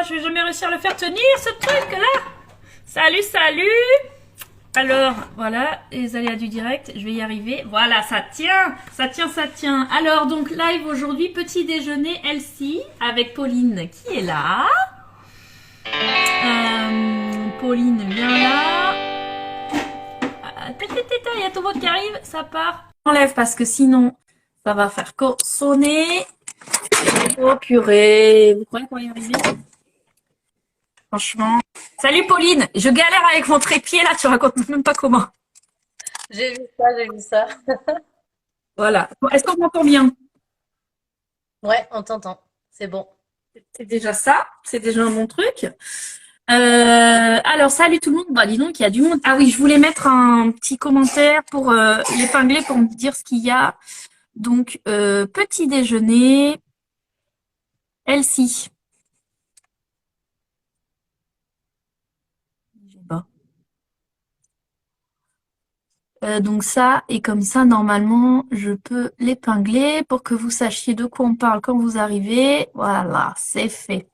je vais jamais réussir à le faire tenir, ce truc-là. Salut, salut. Alors, voilà, les aléas du direct, je vais y arriver. Voilà, ça tient, ça tient, ça tient. Alors, donc, live aujourd'hui, petit déjeuner Elsie, avec Pauline qui est là. Pauline, viens là. Il y a tout le monde qui arrive, ça part. J'enlève parce que sinon, ça va faire sonner. Oh purée, vous croyez qu'on va y arriver? Franchement. Salut Pauline, je galère avec mon trépied là, tu racontes même pas comment. J'ai vu ça, j'ai vu ça. Voilà. Bon, est-ce qu'on m'entend bien? Ouais, on t'entend. C'est bon. C'est déjà ça, c'est déjà un bon truc. Alors, salut tout le monde. Bah, dis donc, il y a du monde. Ah oui, je voulais mettre un petit commentaire pour l'épingler, pour me dire ce qu'il y a. Donc, petit déjeuner, Elsie. Donc ça, et comme ça, normalement, je peux l'épingler pour que vous sachiez de quoi on parle quand vous arrivez. Voilà, c'est fait.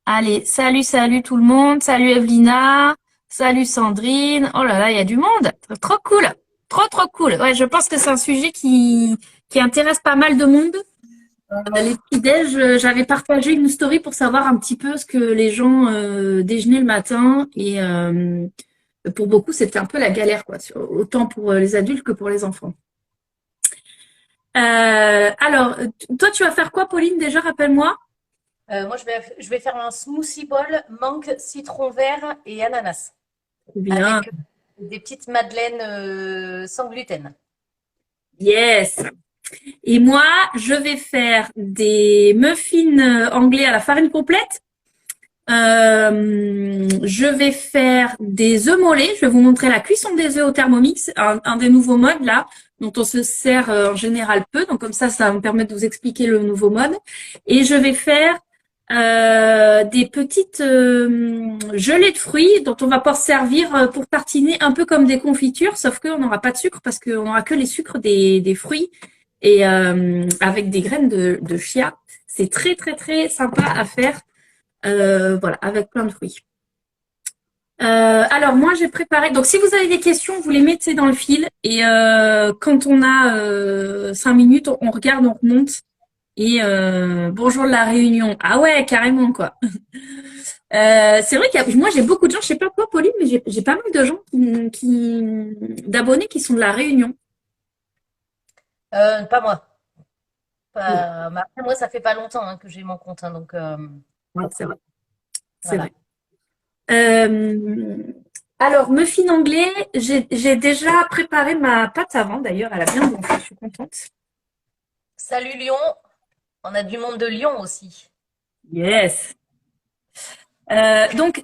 Allez, salut, salut tout le monde. Salut Evelina. Salut Sandrine. Oh là là, il y a du monde. Trop cool. Trop, trop cool. Ouais, je pense que c'est un sujet qui intéresse pas mal de monde. Les petits-déj, j'avais partagé une story pour savoir un petit peu ce que les gens déjeunaient le matin. Et pour beaucoup, c'était un peu la galère, quoi. Autant pour les adultes que pour les enfants. Alors, toi, tu vas faire quoi, Pauline? Déjà, rappelle-moi. Moi, je vais faire un smoothie bowl mangue, citron vert et ananas. Bien. Avec des petites madeleines sans gluten. Yes. Et moi, je vais faire des muffins anglais à la farine complète. Je vais faire des œufs mollets. Je vais vous montrer la cuisson des œufs au Thermomix, un des nouveaux modes là, dont on se sert en général peu. Donc comme ça va me permettre de vous expliquer le nouveau mode. Et je vais faire des petites gelées de fruits dont on va pouvoir servir pour tartiner un peu comme des confitures, sauf qu'on n'aura pas de sucre parce qu'on n'aura que les sucres des fruits et avec des graines de chia. C'est très très très sympa à faire. Voilà, avec plein de fruits. Alors moi j'ai préparé. Donc si vous avez des questions, vous les mettez dans le fil et quand on a 5 minutes, on regarde, on remonte et bonjour de la Réunion. Ah ouais, carrément quoi. C'est vrai moi j'ai beaucoup de gens, je sais pas quoi Pauline, mais j'ai pas mal de gens d'abonnés qui sont de la Réunion. Pas moi. Ouais, Mais après, moi, ça fait pas longtemps que j'ai mon compte. Donc, ouais, c'est vrai, c'est voilà. vrai. Euh, alors, muffin anglais, j'ai déjà préparé ma pâte avant, d'ailleurs, elle a bien gonflé, je suis contente. Salut Lyon. On a du monde de Lyon aussi. Yes. Donc,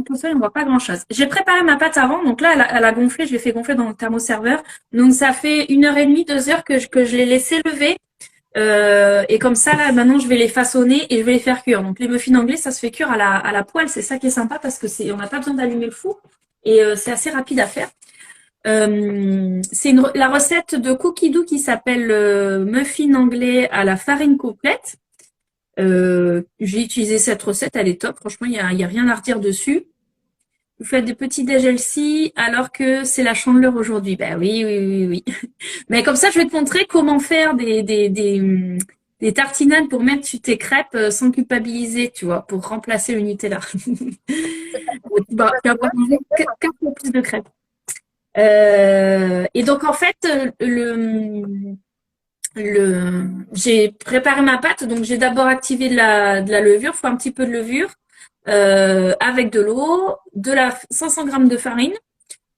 tout seul, on voit pas grand-chose. J'ai préparé ma pâte avant, donc là, elle a gonflé, je l'ai fait gonfler dans le thermoserveur. Donc, ça fait 1h30, 2 heures que je l'ai laissé lever. Et comme ça, là, maintenant, je vais les façonner et je vais les faire cuire. Donc, les muffins anglais, ça se fait cuire à la poêle. C'est ça qui est sympa parce que on n'a pas besoin d'allumer le four et c'est assez rapide à faire. C'est la recette de Cookie Dough qui s'appelle muffin anglais à la farine complète. J'ai utilisé cette recette, elle est top. Franchement, il y a rien à redire dessus. Vous faites des petits déj Elsie alors que c'est la Chandeleur aujourd'hui. Ben oui, oui, oui, oui. Mais comme ça, je vais te montrer comment faire des tartinades pour mettre sur tes crêpes sans culpabiliser, tu vois, pour remplacer le Nutella. Bah, tu vas pouvoir manger 4 fois plus de crêpes. Et donc, en fait, j'ai préparé ma pâte. Donc, j'ai d'abord activé de la levure. Il faut un petit peu de levure avec de l'eau, 500 grammes de farine.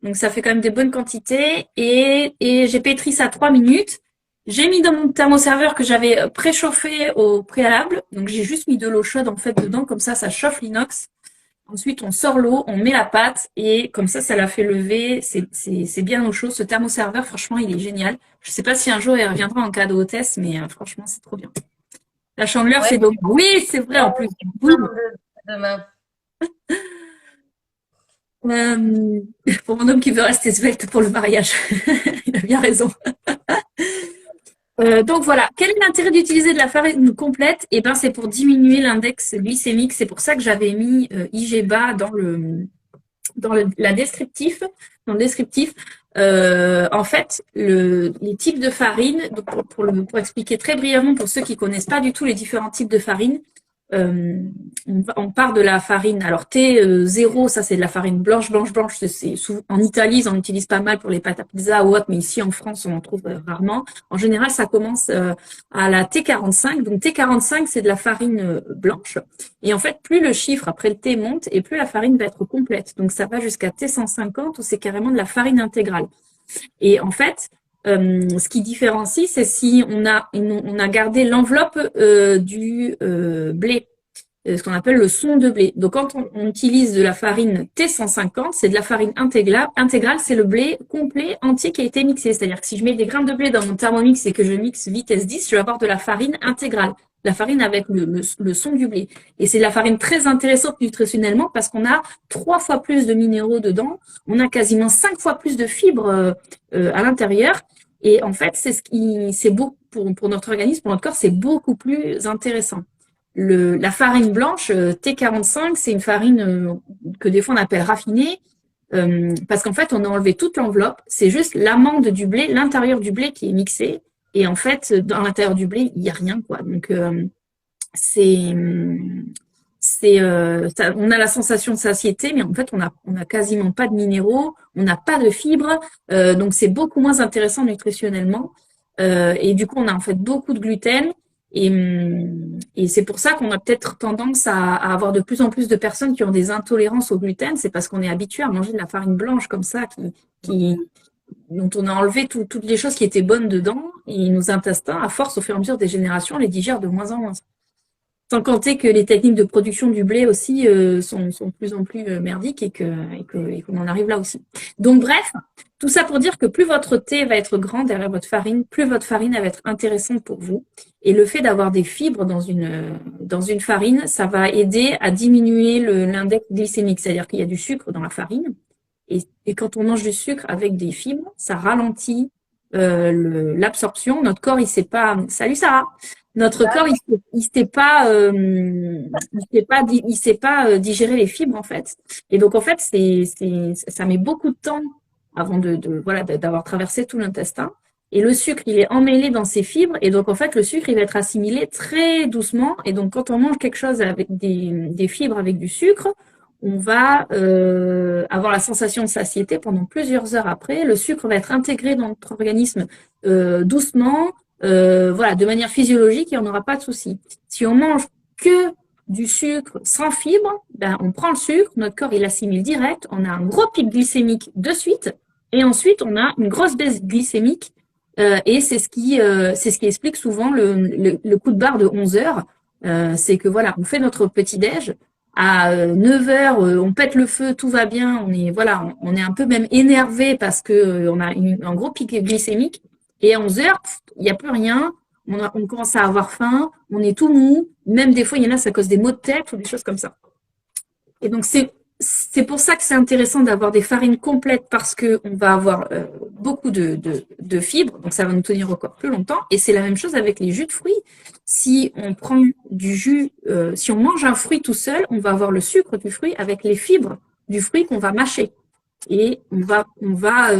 Donc, ça fait quand même des bonnes quantités. Et j'ai pétri ça 3 minutes. J'ai mis dans mon thermoserveur que j'avais préchauffé au préalable. Donc, j'ai juste mis de l'eau chaude, en fait, dedans. Comme ça chauffe l'inox. Ensuite, on sort l'eau, on met la pâte et comme ça la fait lever. C'est bien au chaud. Ce thermoserveur, franchement, il est génial. Je sais pas si un jour il reviendra en cas de hôtesse, mais franchement, c'est trop bien. La Chandeleur, Ouais, c'est donc. Oui, c'est vrai en plus. Oui. plein demain. Euh, pour mon homme qui veut rester svelte pour le mariage. Il a bien raison. Donc voilà, quel est l'intérêt d'utiliser de la farine complète? Eh ben, c'est pour diminuer l'index glycémique. C'est pour ça que j'avais mis IGBA la descriptif, dans le descriptif. En fait, les types de farine, donc pour expliquer très brièvement pour ceux qui connaissent pas du tout les différents types de farine, on part de la farine. Alors T0, ça c'est de la farine blanche. En Italie, ils en utilisent pas mal pour les pâtes à pizza ou autre, mais ici en France, on en trouve rarement. En général, ça commence à la T45. Donc T45, c'est de la farine blanche. Et en fait, plus le chiffre après le T monte, et plus la farine va être complète. Donc ça va jusqu'à T150 où c'est carrément de la farine intégrale. Et en fait, ce qui différencie, c'est si on a gardé l'enveloppe du blé, ce qu'on appelle le son de blé. Donc, quand on utilise de la farine T150, c'est de la farine intégrale, c'est le blé complet, entier qui a été mixé. C'est-à-dire que si je mets des grains de blé dans mon thermomix et que je mixe vitesse 10, je vais avoir de la farine intégrale. La farine avec le son du blé. Et c'est de la farine très intéressante nutritionnellement parce qu'on a 3 fois plus de minéraux dedans, on a quasiment 5 fois plus de fibres à l'intérieur. Et en fait, c'est beau pour notre organisme, pour notre corps, c'est beaucoup plus intéressant. La farine blanche, T45, c'est une farine que des fois on appelle raffinée, parce qu'en fait, on a enlevé toute l'enveloppe. C'est juste l'amande du blé, l'intérieur du blé qui est mixé. Et en fait, dans l'intérieur du blé, il n'y a rien, quoi. Donc, c'est, on a la sensation de satiété, mais en fait, on a quasiment pas de minéraux, on n'a pas de fibres, donc c'est beaucoup moins intéressant nutritionnellement. Et du coup, on a en fait beaucoup de gluten. Et c'est pour ça qu'on a peut-être tendance à avoir de plus en plus de personnes qui ont des intolérances au gluten. C'est parce qu'on est habitué à manger de la farine blanche comme ça, dont on a enlevé toutes les choses qui étaient bonnes dedans. Et nos intestins, à force, au fur et à mesure des générations, les digèrent de moins en moins. Sans compter que les techniques de production du blé aussi sont de plus en plus merdiques et qu'on en arrive là aussi. Donc bref, tout ça pour dire que plus votre thé va être grand derrière votre farine, plus votre farine va être intéressante pour vous. Et le fait d'avoir des fibres dans une farine, ça va aider à diminuer l'index glycémique, c'est-à-dire qu'il y a du sucre dans la farine. Et quand on mange du sucre avec des fibres, ça ralentit l'absorption. Notre corps, il sait pas. Salut Sarah. Notre corps, il sait pas digérer les fibres en fait. Et donc en fait, ça met beaucoup de temps avant voilà d'avoir traversé tout l'intestin. Et le sucre, il est emmêlé dans ces fibres. Et donc en fait, le sucre, il va être assimilé très doucement. Et donc quand on mange quelque chose avec des fibres avec du sucre, on va avoir la sensation de satiété pendant plusieurs heures après. Le sucre va être intégré dans notre organisme doucement, voilà, de manière physiologique et on n'aura pas de souci. Si on mange que du sucre sans fibre, ben on prend le sucre, notre corps il assimile direct, on a un gros pic glycémique de suite et ensuite on a une grosse baisse glycémique et c'est ce qui explique souvent le coup de barre de 11 heures. C'est que voilà, on fait notre petit déj à 9 heures, on pète le feu, tout va bien, on est un peu même énervé parce que on a un gros pic glycémique. Et à 11 heures, il n'y a plus rien, on commence à avoir faim, on est tout mou, même des fois, il y en a, ça cause des maux de tête ou des choses comme ça. Et donc, c'est pour ça que c'est intéressant d'avoir des farines complètes parce qu'on va avoir beaucoup de fibres, donc ça va nous tenir encore plus longtemps. Et c'est la même chose avec les jus de fruits. Si on prend du jus, si on mange un fruit tout seul, on va avoir le sucre du fruit avec les fibres du fruit qu'on va mâcher. Et on va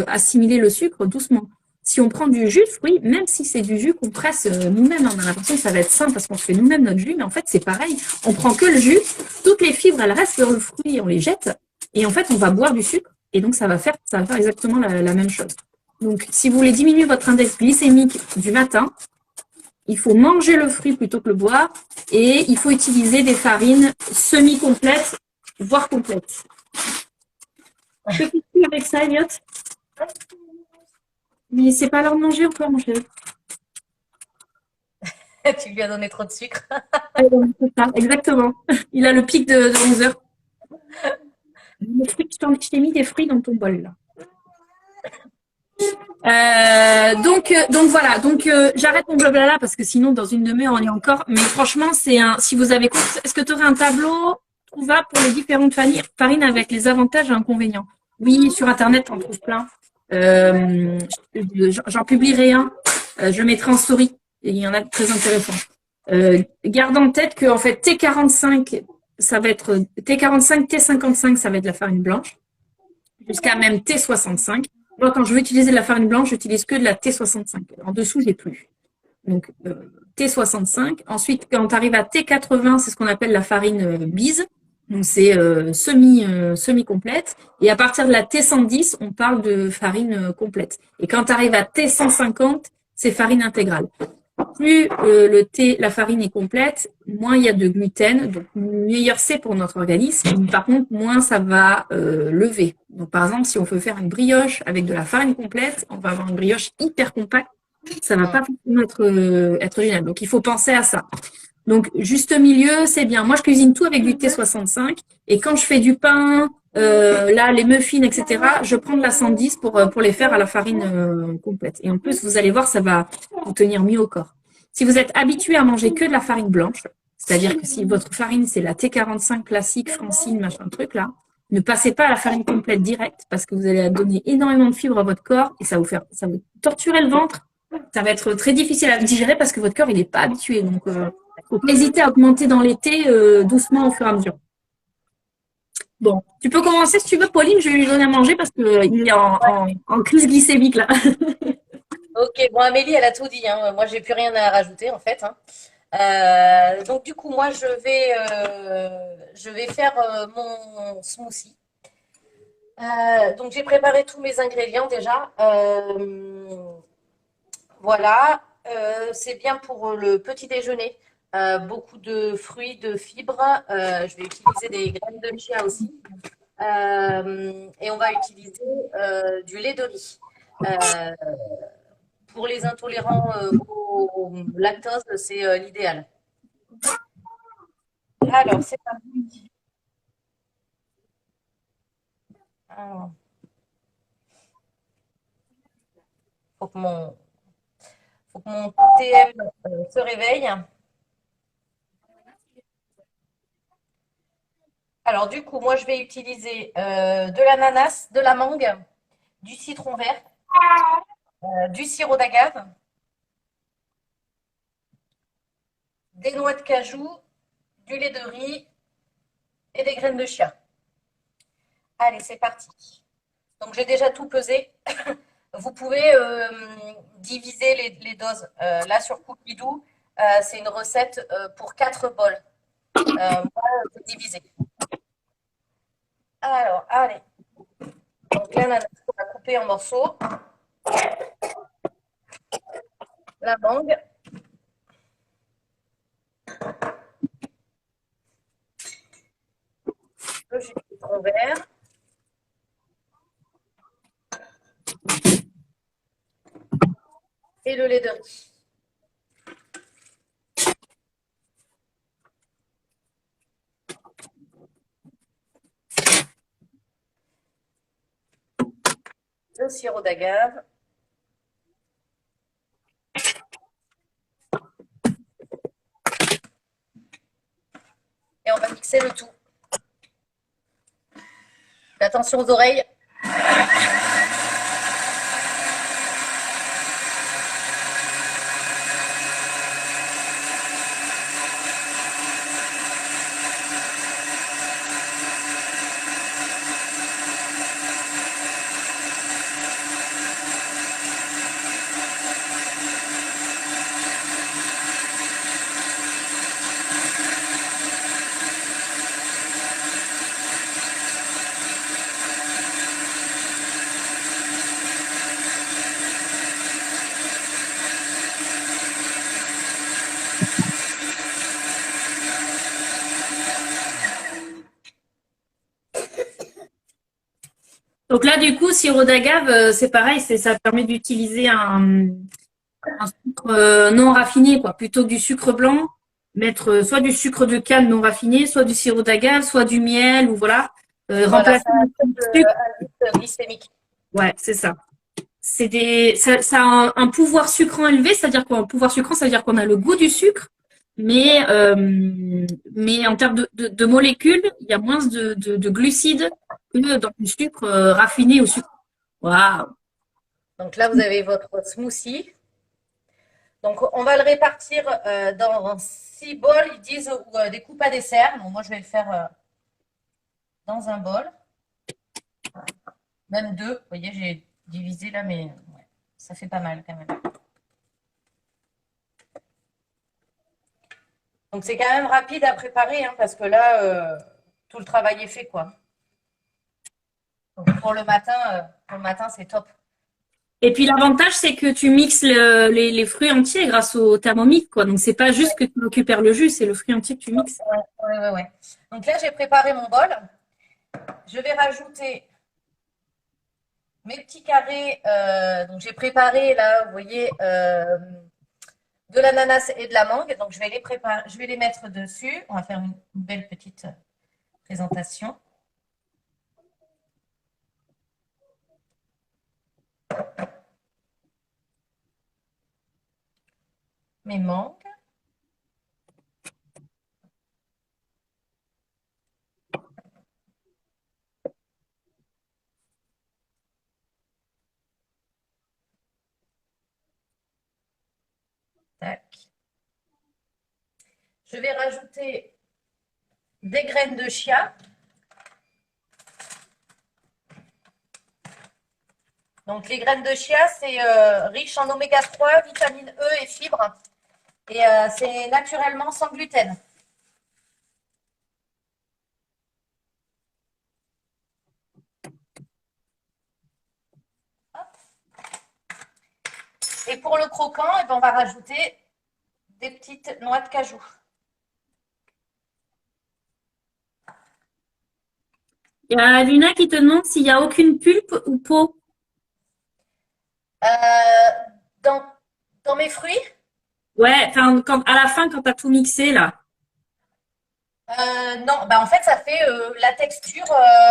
assimiler le sucre doucement. Si on prend du jus de fruits, même si c'est du jus qu'on presse nous-mêmes, on a l'impression que ça va être sain parce qu'on fait nous-mêmes notre jus, mais en fait c'est pareil. On prend que le jus, toutes les fibres elles restent dans le fruit, on les jette, et en fait on va boire du sucre, et donc ça va faire exactement la même chose. Donc si vous voulez diminuer votre index glycémique du matin, il faut manger le fruit plutôt que le boire, et il faut utiliser des farines semi-complètes, voire complètes. Je peux plus avec ça, Elliot? Mais c'est pas l'heure de manger encore, mon chéri. Tu lui as donné trop de sucre. C'est ça, exactement. Il a le pic de 11 heures. Je t'ai mis des fruits dans ton bol, là. Donc voilà. Donc j'arrête mon blabla parce que sinon dans une demi-heure on y est encore. Mais franchement, si vous avez, est-ce que tu aurais un tableau trouvable pour les différentes farines avec les avantages et inconvénients? Oui, sur internet on trouve plein. J'en publierai un. Je mettrai en story. Il y en a de très intéressants. Garde en tête que en fait T45, ça va être T45, T55, ça va être de la farine blanche, jusqu'à même T65. Moi, quand je veux utiliser de la farine blanche, j'utilise que de la T65. En dessous, j'ai plus. Donc T65. Ensuite, quand tu arrives à T80, c'est ce qu'on appelle la farine bise. Donc c'est semi complète. Et à partir de la T110, on parle de farine complète. Et quand tu arrives à T150, c'est farine intégrale. Plus la farine est complète, moins il y a de gluten, donc meilleur c'est pour notre organisme. Par contre, moins ça va lever. Donc par exemple, si on veut faire une brioche avec de la farine complète, on va avoir une brioche hyper compacte. Ça va pas forcément être génial. Donc il faut penser à ça. Donc juste milieu, c'est bien. Moi, je cuisine tout avec du T65 et quand je fais du pain, là, les muffins, etc., je prends de la 110 pour les faire à la farine complète. Et en plus, vous allez voir, ça va vous tenir mieux au corps. Si vous êtes habitué à manger que de la farine blanche, c'est-à-dire que si votre farine, c'est la T45 classique, Francine, machin truc là, ne passez pas à la farine complète directe parce que vous allez donner énormément de fibres à votre corps et ça va vous torturer le ventre. Ça va être très difficile à digérer parce que votre corps, il n'est pas habitué. Donc, faut pas hésiter à augmenter dans l'été doucement au fur et à mesure. Bon, tu peux commencer si tu veux, Pauline. Je vais lui donner à manger parce qu'il est en crise glycémique là. Ok, bon, Amélie, elle a tout dit, hein. Moi, j'ai plus rien à rajouter, en fait, hein. Donc, du coup, moi, je vais faire mon smoothie. Donc, j'ai préparé tous mes ingrédients déjà. Voilà, c'est bien pour le petit déjeuner. Beaucoup de fruits, de fibres. Je vais utiliser des graines de chia aussi. Et on va utiliser du lait de riz. Euh, pour les intolérants au lactose, c'est l'idéal. Alors, c'est parti. Alors, faut que mon, faut que mon TM se réveille. Alors, du coup, moi, je vais utiliser de l'ananas, de la mangue, du citron vert, du sirop d'agave, des noix de cajou, du lait de riz et des graines de chia. Allez, c'est parti. Donc, j'ai déjà tout pesé. Vous pouvez diviser les doses. Là, sur Cookidoo, c'est une recette pour 4 bols. Moi, j'ai divisé. Alors, allez. Donc, l'ananas, on va couper en morceaux. La mangue. Le jus de citron vert. Et le lait de riz. Le sirop d'agave. Et on va mixer le tout. Fais attention aux oreilles. Donc là, du coup, sirop d'agave, c'est pareil, ça permet d'utiliser un sucre non raffiné, quoi. Plutôt que du sucre blanc, mettre soit du sucre de canne non raffiné, soit du sirop d'agave, soit du miel, ou voilà. Voilà, Remplacer ça a le sucre. un indice glycémique. Ouais, c'est ça. Ça a un pouvoir sucrant élevé, c'est-à-dire qu'un pouvoir sucrant, c'est-à-dire qu'on a le goût du sucre, mais en termes de molécules, il y a moins de glucides que dans le sucre raffiné au sucre. Waouh! Donc là, vous avez votre smoothie. Donc, on va le répartir dans 6 bols, ils disent, ou des coupes à dessert. Donc, moi, je vais le faire dans un bol. Même deux. Vous voyez, j'ai divisé là, mais ouais, ça fait pas mal quand même. Donc, c'est quand même rapide à préparer, hein, parce que là, tout le travail est fait, quoi. Donc, pour le matin, c'est top. Et puis l'avantage, c'est que tu mixes les fruits entiers grâce au Thermomix, quoi. Donc c'est pas juste que tu récupères le jus, c'est le fruit entier que tu mixes. Ouais. Donc là, j'ai préparé mon bol. Je vais rajouter mes petits carrés. Donc j'ai préparé là, vous voyez, de l'ananas et de la mangue. Donc je vais les préparer, je vais les mettre dessus. On va faire une belle petite présentation. Mes mangues. Tac. Je vais rajouter des graines de chia. Donc les graines de chia, c'est riche en oméga 3, vitamine E et fibres. Et c'est naturellement sans gluten. Et pour le croquant, eh ben, on va rajouter des petites noix de cajou. Il y a Luna qui te demande s'il n'y a aucune pulpe ou peau. Dans, dans mes fruits, Ouais, enfin, à la fin, quand tu as tout mixé, là. non, bah en fait, ça fait la texture,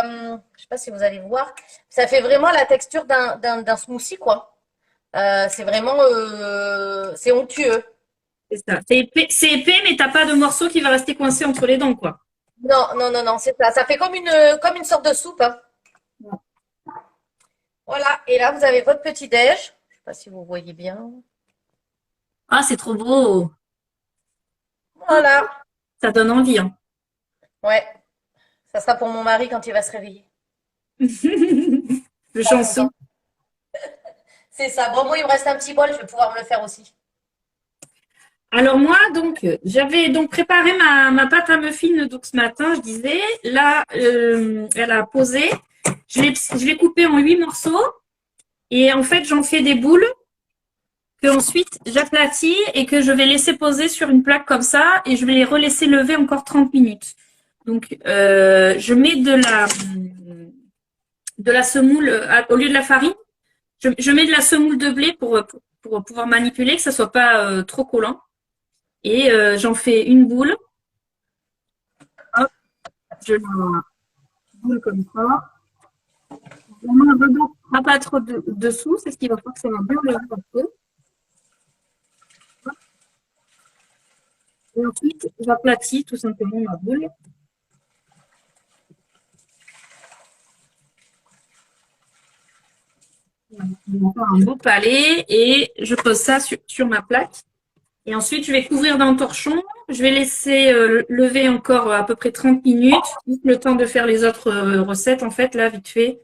je sais pas si vous allez voir, ça fait vraiment la texture d'un smoothie, quoi. C'est vraiment, c'est onctueux. C'est ça. C'est épais, mais t'as pas de morceau qui va rester coincé entre les dents, quoi. Non, c'est ça. Ça fait comme une sorte de soupe, hein. Voilà, et là, vous avez votre petit déj. Je sais pas si vous voyez bien. Ah, c'est trop beau. Voilà, Ça donne envie, hein. ouais, ça sera pour mon mari quand il va se réveiller. Le chanson. C'est ça. Bon, moi, il me reste un petit bol, je vais pouvoir me le faire aussi. Alors moi, donc, j'avais donc préparé ma pâte à muffins donc ce matin, je disais. Là, elle a posé. Je l'ai coupée en 8 morceaux. Et en fait, j'en fais des boules que ensuite j'aplatis et que je vais laisser poser sur une plaque comme ça. Et je vais les relaisser lever encore 30 minutes. Donc, je mets de la semoule au lieu de la farine. Je mets de la semoule de blé pour pouvoir manipuler, que ça soit pas trop collant. Et j'en fais une boule. Hop, je la boule comme ça. Vraiment, dedans, pas trop dessous, c'est ce qui va faire que ça va bien lever un peu. Et ensuite, j'aplatis tout simplement ma boule. Je vais faire un beau palais et je pose ça sur ma plaque. Et ensuite, je vais couvrir d'un torchon. Je vais laisser lever encore à peu près 30 minutes, le temps de faire les autres recettes, en fait, là, vite fait.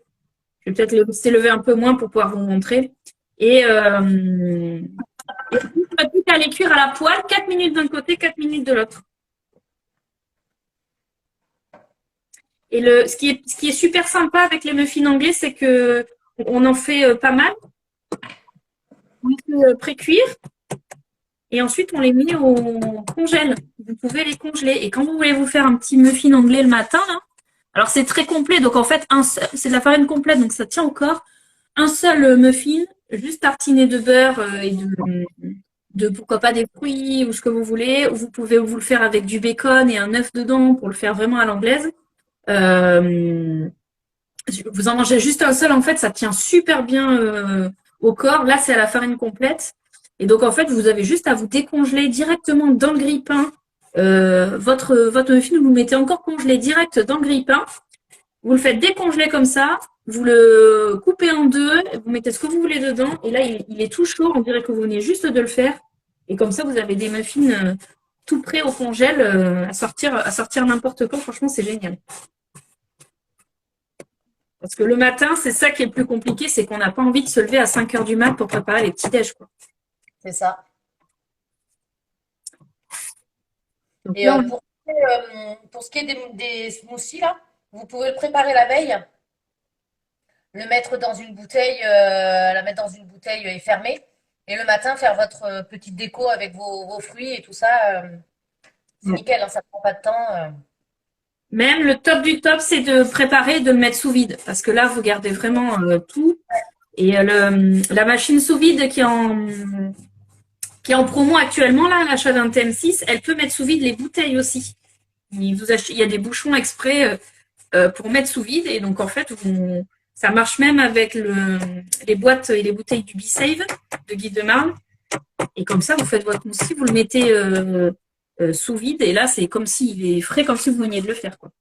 Je vais peut-être le laisser lever un peu moins pour pouvoir vous montrer. Et ensuite, je vais plus qu'à les cuire à la poêle, 4 minutes d'un côté, 4 minutes de l'autre. Et ce qui est super sympa avec les muffins anglais, c'est que on en fait pas mal. On les fait pré-cuire. Et ensuite, on les met au congèle. Vous pouvez les congeler. Et quand vous voulez vous faire un petit muffin anglais le matin, là, alors c'est très complet. Donc en fait, c'est de la farine complète, donc ça tient encore. Un seul muffin, juste tartiné de beurre et de pourquoi pas des fruits ou ce que vous voulez. Vous pouvez vous le faire avec du bacon et un œuf dedans pour le faire vraiment à l'anglaise. Vous en mangez juste un seul, en fait, ça tient super bien au corps. Là, c'est à la farine complète. Et donc, en fait, vous avez juste à vous décongeler directement dans le grille-pain. Votre muffin, vous le mettez encore congelé direct dans le grille-pain. Vous le faites décongeler comme ça. Vous le coupez en deux. Vous mettez ce que vous voulez dedans. Et là, il est tout chaud. On dirait que vous venez juste de le faire. Et comme ça, vous avez des muffins tout prêts au congèle à sortir n'importe quand. Franchement, c'est génial. Parce que le matin, c'est ça qui est le plus compliqué, c'est qu'on n'a pas envie de se lever à 5 heures du mat pour préparer les petits déj, quoi. C'est ça. Donc Et là, pour ce qui est des smoothies, là, vous pouvez le préparer la veille, le mettre dans une bouteille, la mettre dans une bouteille et fermer. Et le matin, faire votre petite déco avec vos fruits et tout ça. C'est nickel, hein, ça prend pas de temps. même le top du top, c'est de préparer et de le mettre sous vide. Parce que là, vous gardez vraiment tout. Et la machine sous vide qui est en promo actuellement, là, à l'achat d'un TM6, elle peut mettre sous vide les bouteilles aussi. Il y a des bouchons exprès pour mettre sous vide. Et donc, en fait, ça marche même avec les boîtes et les bouteilles du B-Save de Guy de Marne. Et comme ça, vous faites votre mousse, vous le mettez sous vide. Et là, c'est comme s'il est frais, comme si vous veniez de le faire, quoi.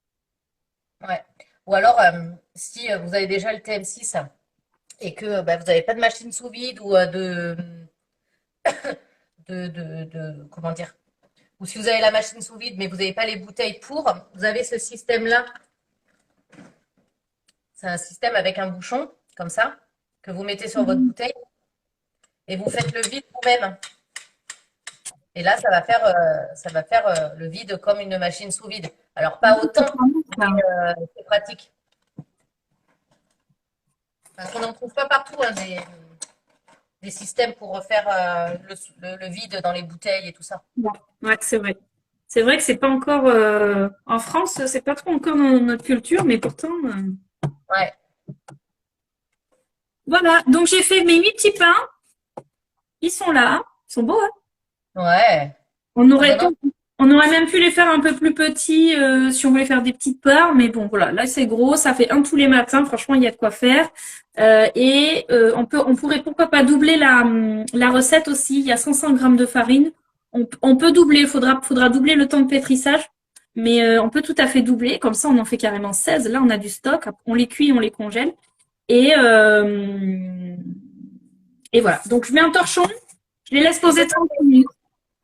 Ouais. Ou alors, si vous avez déjà le TM6 et que bah, vous n'avez pas de machine sous vide ou comment dire, ou si vous avez la machine sous vide mais vous n'avez pas les bouteilles pour, vous avez ce système-là. C'est un système avec un bouchon, comme ça, que vous mettez sur votre bouteille et vous faites le vide vous-même. Et là, ça va faire le vide comme une machine sous vide. Alors, pas autant, mais c'est pratique. Parce qu'on n'en trouve pas partout, hein, des systèmes pour faire le vide dans les bouteilles et tout ça. Ouais, c'est vrai. C'est vrai que c'est pas encore en France, c'est pas trop encore dans notre culture, mais pourtant. Ouais. Voilà, donc j'ai fait mes 8 petits pains. Ils sont là, ils sont beaux, hein. Ouais. On aurait, Ah, on aurait même pu les faire un peu plus petits si on voulait faire des petites parts, mais bon, voilà, là c'est gros, ça fait un tous les matins, franchement, il y a de quoi faire. On pourrait pourquoi pas doubler la recette aussi. Il y a 500 grammes de farine. On peut doubler, faudra doubler le temps de pétrissage, mais on peut tout à fait doubler. Comme ça, on en fait carrément 16. Là, on a du stock. On les cuit, on les congèle. Et voilà. Donc, je mets un torchon. Je les laisse poser 30 minutes.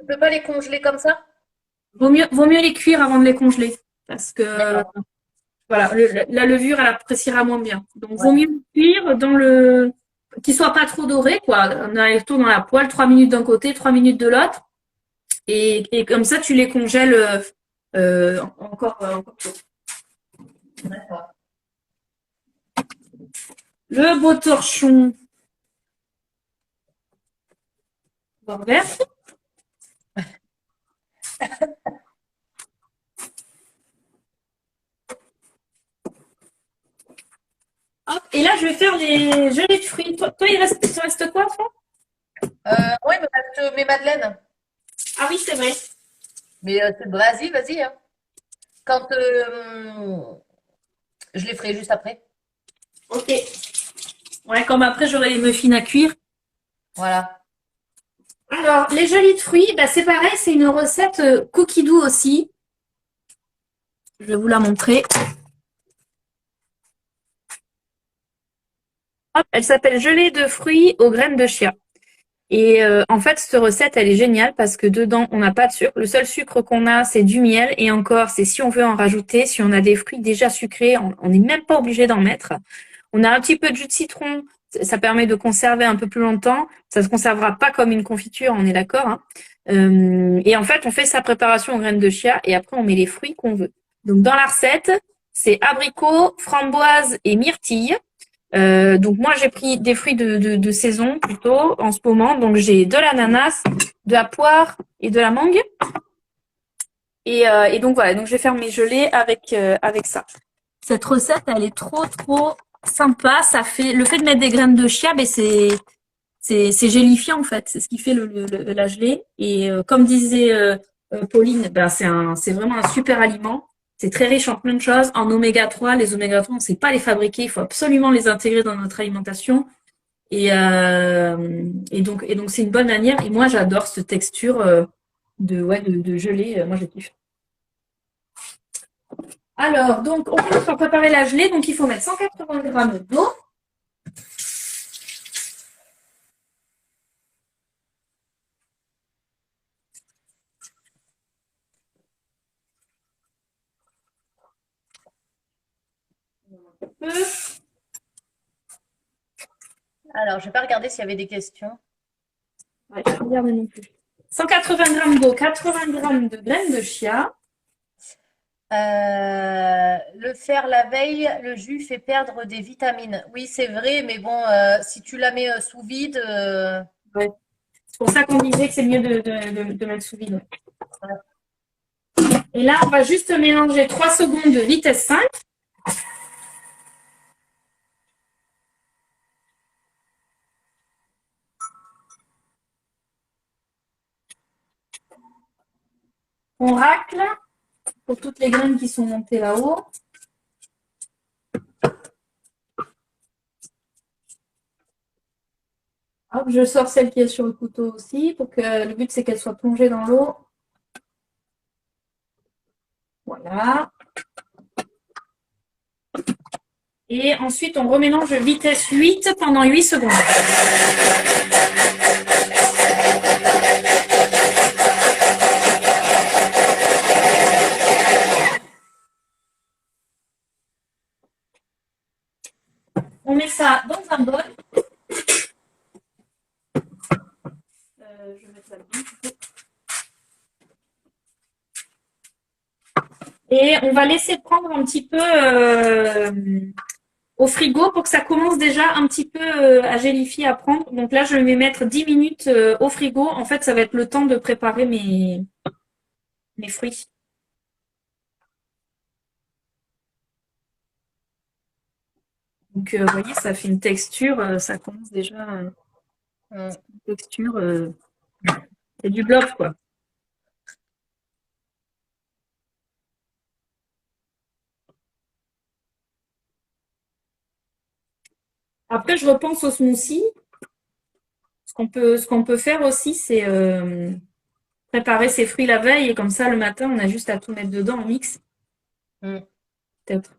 tu peux pas les congeler comme ça? Vaut mieux les cuire avant de les congeler. Parce que D'accord. voilà, la levure, elle appréciera moins bien. Donc, vaut Ouais. mieux le cuire qu'il soit pas trop doré, quoi. On a les retour dans la poêle, 3 minutes d'un côté, 3 minutes de l'autre. Et comme ça, tu les congèles encore chaud. D'accord. Le beau torchon bord vert. Hop, et là, je vais faire les gelées de fruits. Toi, il te reste quoi, toi? Ouais, il me reste mes madeleines. Ah oui, c'est vrai. Mais vas-y, hein. Quand je les ferai juste après. Ok. Ouais, comme après, j'aurai les muffins à cuire. Voilà. Alors, les gelées de fruits, bah, c'est pareil, c'est une recette cookie dough aussi. Je vais vous la montrer. Hop, elle s'appelle gelée de fruits aux graines de chia. Et en fait, cette recette, elle est géniale parce que dedans, on n'a pas de sucre. Le seul sucre qu'on a, c'est du miel. Et encore, c'est si on veut en rajouter, si on a des fruits déjà sucrés, on n'est même pas obligé d'en mettre. On a un petit peu de jus de citron. Ça permet de conserver un peu plus longtemps. Ça se conservera pas comme une confiture, on est d'accord, hein. Et en fait, on fait sa préparation aux graines de chia et après, on met les fruits qu'on veut. Donc, dans la recette, c'est abricots, framboises et myrtilles. Donc moi j'ai pris des fruits de saison plutôt en ce moment. Donc j'ai de l'ananas, de la poire et de la mangue. Et donc voilà, donc je vais faire mes gelées avec ça. Cette recette, elle est trop sympa. Ça fait le fait de mettre des graines de chia, ben c'est gélifiant en fait. C'est ce qui fait la gelée. Et comme disait Pauline, ben c'est vraiment un super aliment. C'est très riche en plein de choses. En oméga 3, les oméga 3, on ne sait pas les fabriquer. Il faut absolument les intégrer dans notre alimentation. Et donc c'est une bonne manière. Et moi, j'adore cette texture de gelée. Moi, je kiffe. Alors, donc, on commence par préparer la gelée. Donc, il faut mettre 180 grammes d'eau. peu. Alors, je vais pas regarder s'il y avait des questions. Ouais, je regarde non plus. 180 g d'eau, 80 g de graines de chia. Le faire la veille, le jus fait perdre des vitamines. Oui, c'est vrai, mais bon, si tu la mets sous vide, Ouais. C'est pour ça qu'on disait que c'est mieux de mettre sous vide. Et là, on va juste mélanger 3 secondes de vitesse 5. On racle pour toutes les graines qui sont montées là-haut. Hop, je sors celle qui est sur le couteau aussi, pour que le but c'est qu'elle soit plongée dans l'eau. Voilà. Et ensuite, on remélange vitesse 8 pendant 8 secondes. On met ça dans un bol. Je vais mettre ça bien. Et on va laisser prendre un petit peu au frigo pour que ça commence déjà un petit peu à gélifier, à prendre. Donc là, je vais mettre 10 minutes au frigo. En fait, ça va être le temps de préparer mes fruits. Donc, vous voyez, ça fait une texture, ça commence déjà une texture, c'est du bloc, quoi. Après, je repense au smoothie. Ce qu'on peut faire aussi, c'est préparer ses fruits la veille et comme ça, le matin, on a juste à tout mettre dedans en mix. Peut-être.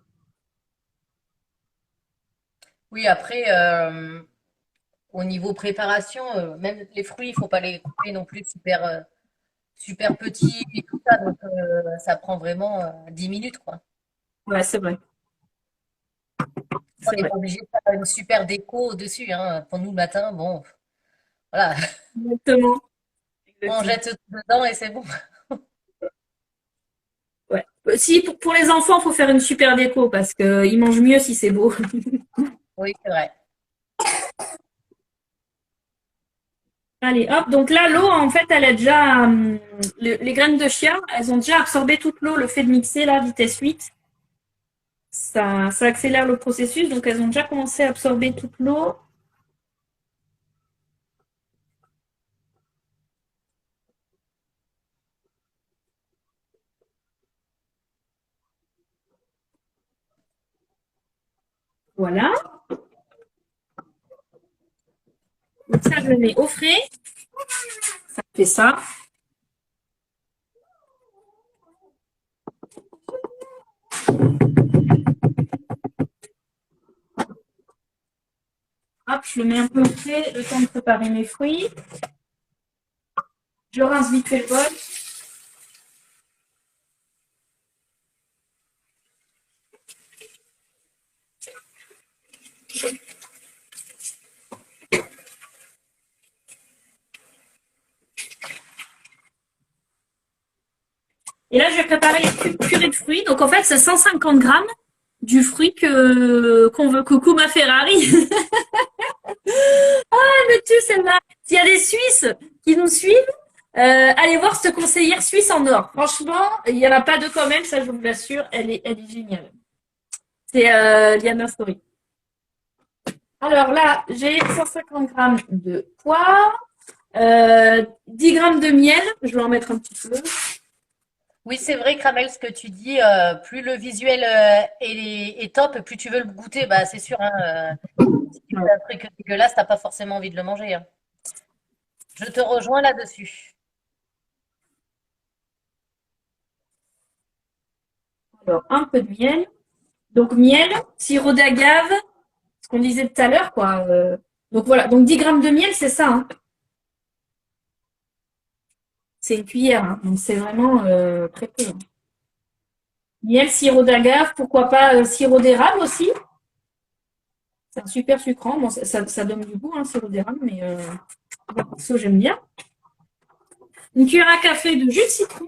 Oui, après, au niveau préparation, même les fruits, il faut pas les couper non plus super petits et tout ça. Donc, ça prend vraiment 10 minutes, quoi. Ouais, c'est vrai. On n'est pas obligé de faire une super déco au-dessus, hein. Pour nous, le matin, bon, voilà, Exactement. on jette tout dedans et c'est bon. Ouais. Si, pour les enfants, il faut faire une super déco parce qu'ils mangent mieux si c'est beau. Oui, c'est vrai. Allez, hop. Donc là, l'eau, en fait, elle a déjà. Les graines de chia, elles ont déjà absorbé toute l'eau. Le fait de mixer, là, vitesse 8, ça accélère le processus. Donc, elles ont déjà commencé à absorber toute l'eau. Voilà. Donc ça, je le mets au frais. Ça fait ça. Hop, je le mets un peu au frais, le temps de préparer mes fruits. Je rince vite fait le bol. Et là, je vais préparer une purée de fruits. Donc, en fait, c'est 150 grammes du fruit qu'on veut. Coucou ma Ferrari. Ah, mais tu celle-là. S'il y a des Suisses qui nous suivent, allez voir cette conseillère suisse en or. Franchement, il n'y en a pas deux comme elle, ça je vous l'assure. Elle est géniale. C'est Liana Story. Alors là, j'ai 150 grammes de poire, 10 grammes de miel. Je vais en mettre un petit peu. Oui, c'est vrai, Kramel, ce que tu dis, plus le visuel est top, plus tu veux le goûter. Bah, c'est sûr, hein, si tu fais un truc dégueulasse, t'as pas forcément envie de le manger, hein. Je te rejoins là-dessus. Alors, un peu de miel. Donc, miel, sirop d'agave, ce qu'on disait tout à l'heure, quoi. Donc, voilà. Donc, 10 grammes de miel, c'est ça, hein. C'est une cuillère, hein. Donc, c'est vraiment très peu, hein. Miel, sirop d'agave, pourquoi pas sirop d'érable aussi. C'est un super sucrant. Bon, ça donne du goût, hein, sirop d'érable, mais ça, j'aime bien. Une cuillère à café de jus de citron.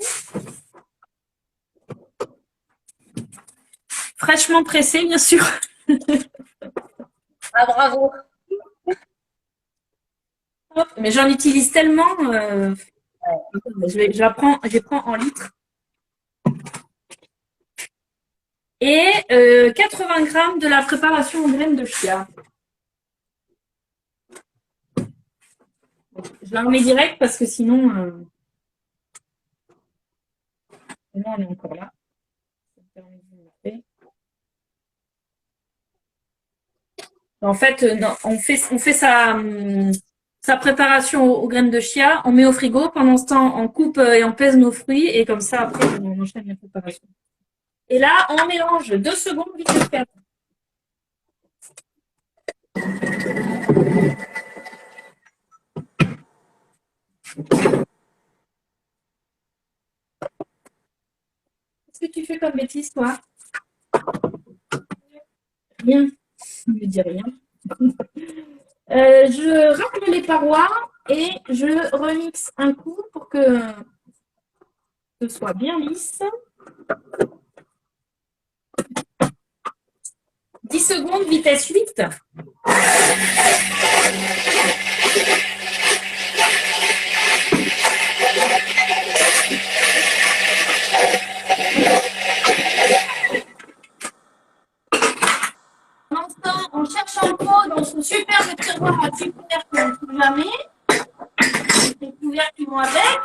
Fraîchement pressé, bien sûr. Ah, bravo. Hop, mais j'en utilise tellement. Je les prends en litres. Et 80 grammes de la préparation aux graines de chia. Je la remets direct parce que sinon on est encore là. En fait, non, on fait sa préparation aux graines de chia, on met au frigo. Pendant ce temps, on coupe et on pèse nos fruits et comme ça, après, on enchaîne la préparation. Et là, on mélange 2 secondes, vite fait. Qu'est-ce que tu fais comme bêtise, toi? Rien. Je ne dis rien. Je racle les parois et je remixe un coup pour que ce soit bien lisse. 10 secondes, vitesse 8. Pendant ce temps, on cherche un pot dans son superbe tiroir à couverts qu'on ne trouve jamais. Les couverts qui vont avec.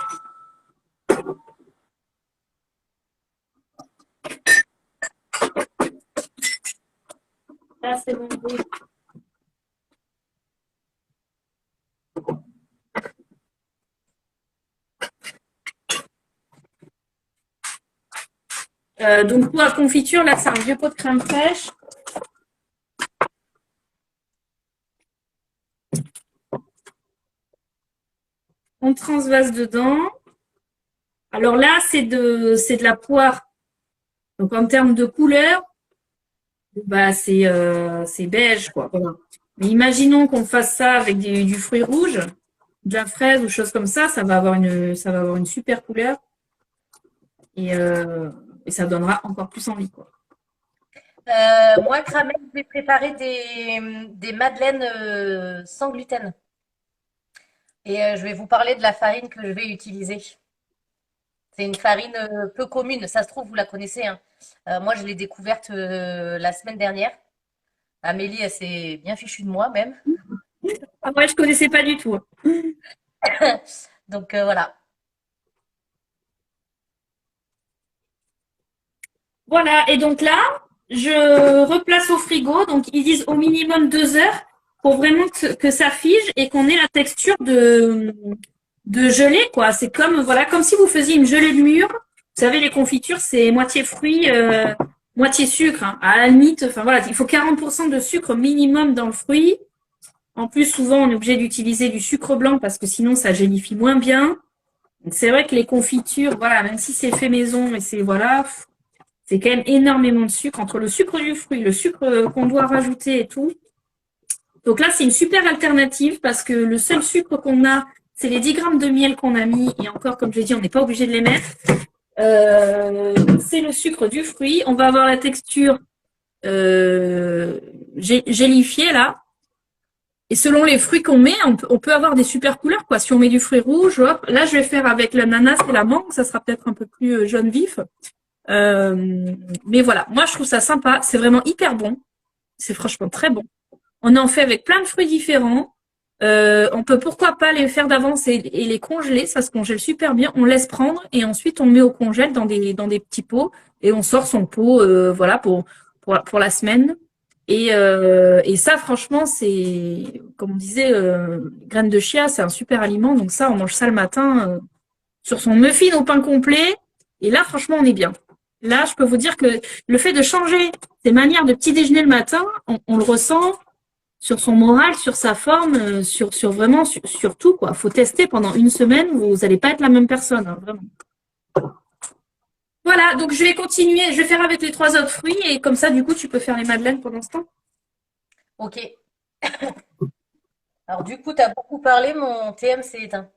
Là, c'est bon. Donc, pour la confiture, là, c'est un vieux pot de crème fraîche. On transvase dedans. Alors là, c'est de la poire. Donc, en termes de couleur, bah, c'est beige, quoi. Voilà. Mais imaginons qu'on fasse ça avec du fruit rouge, de la fraise ou chose comme ça va avoir une super couleur. Et ça donnera encore plus envie, quoi. Moi, Cramel, je vais préparer des madeleines sans gluten. Et je vais vous parler de la farine que je vais utiliser. C'est une farine peu commune. Ça se trouve, vous la connaissez, hein. Moi, je l'ai découverte la semaine dernière. Amélie, elle s'est bien fichue de moi, même. Ah ouais, je connaissais pas du tout. Donc, voilà. Voilà, et donc là, je replace au frigo. Donc, ils disent au minimum 2 heures pour vraiment que ça fige et qu'on ait la texture de gelée, quoi. C'est comme, voilà, comme si vous faisiez une gelée de mûre. Vous savez, les confitures, c'est moitié fruits, moitié sucre, hein. À la limite, enfin voilà, il faut 40% de sucre minimum dans le fruit. En plus, souvent, on est obligé d'utiliser du sucre blanc parce que sinon, ça gélifie moins bien. Donc, c'est vrai que les confitures, voilà, même si c'est fait maison et c'est, voilà, c'est quand même énormément de sucre. Entre le sucre du fruit, le sucre qu'on doit rajouter et tout. Donc là, c'est une super alternative parce que le seul sucre qu'on a, c'est les 10 grammes de miel qu'on a mis. Et encore, comme j'ai dit, on n'est pas obligé de les mettre. C'est le sucre du fruit. On va avoir la texture gélifiée là. Et selon les fruits qu'on met, on peut avoir des super couleurs, quoi. Si on met du fruit rouge, hop, là, je vais faire avec l'ananas et la mangue. Ça sera peut-être un peu plus jaune vif. Mais voilà, moi, je trouve ça sympa. C'est vraiment hyper bon. C'est franchement très bon. On en fait avec plein de fruits différents. On peut pourquoi pas les faire d'avance et les congeler, ça se congèle super bien. On laisse prendre et ensuite on met au congèle dans des petits pots et on sort son pot, voilà pour la semaine. Et ça, franchement, c'est comme on disait, graines de chia, c'est un super aliment. Donc ça, on mange ça le matin sur son muffin au pain complet. Et là, franchement, on est bien. Là, je peux vous dire que le fait de changer ses manières de petit déjeuner le matin, on le ressent sur son moral, sur sa forme, sur vraiment sur tout, quoi. Faut tester pendant une semaine, vous n'allez pas être la même personne, hein, vraiment. Voilà, donc je vais continuer, je vais faire avec les 3 autres fruits et comme ça, du coup, tu peux faire les madeleines pendant ce temps. Ok. Alors du coup, tu as beaucoup parlé, mon TM s'est éteint.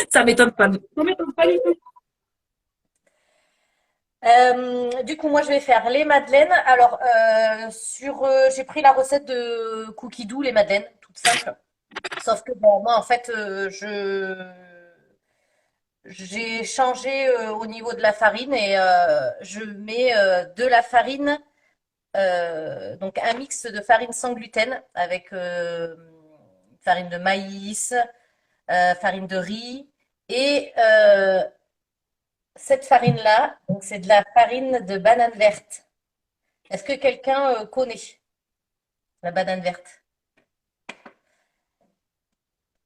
Ça m'étonne pas. Ça m'étonne pas du tout. Du coup, moi, je vais faire les madeleines. Alors, j'ai pris la recette de cookies doux, les madeleines, toutes simples. Sauf que bon, moi, en fait, j'ai changé au niveau de la farine et je mets de la farine, donc un mix de farine sans gluten avec farine de maïs, farine de riz et cette farine-là, donc c'est de la farine de banane verte. Est-ce que quelqu'un connaît la banane verte?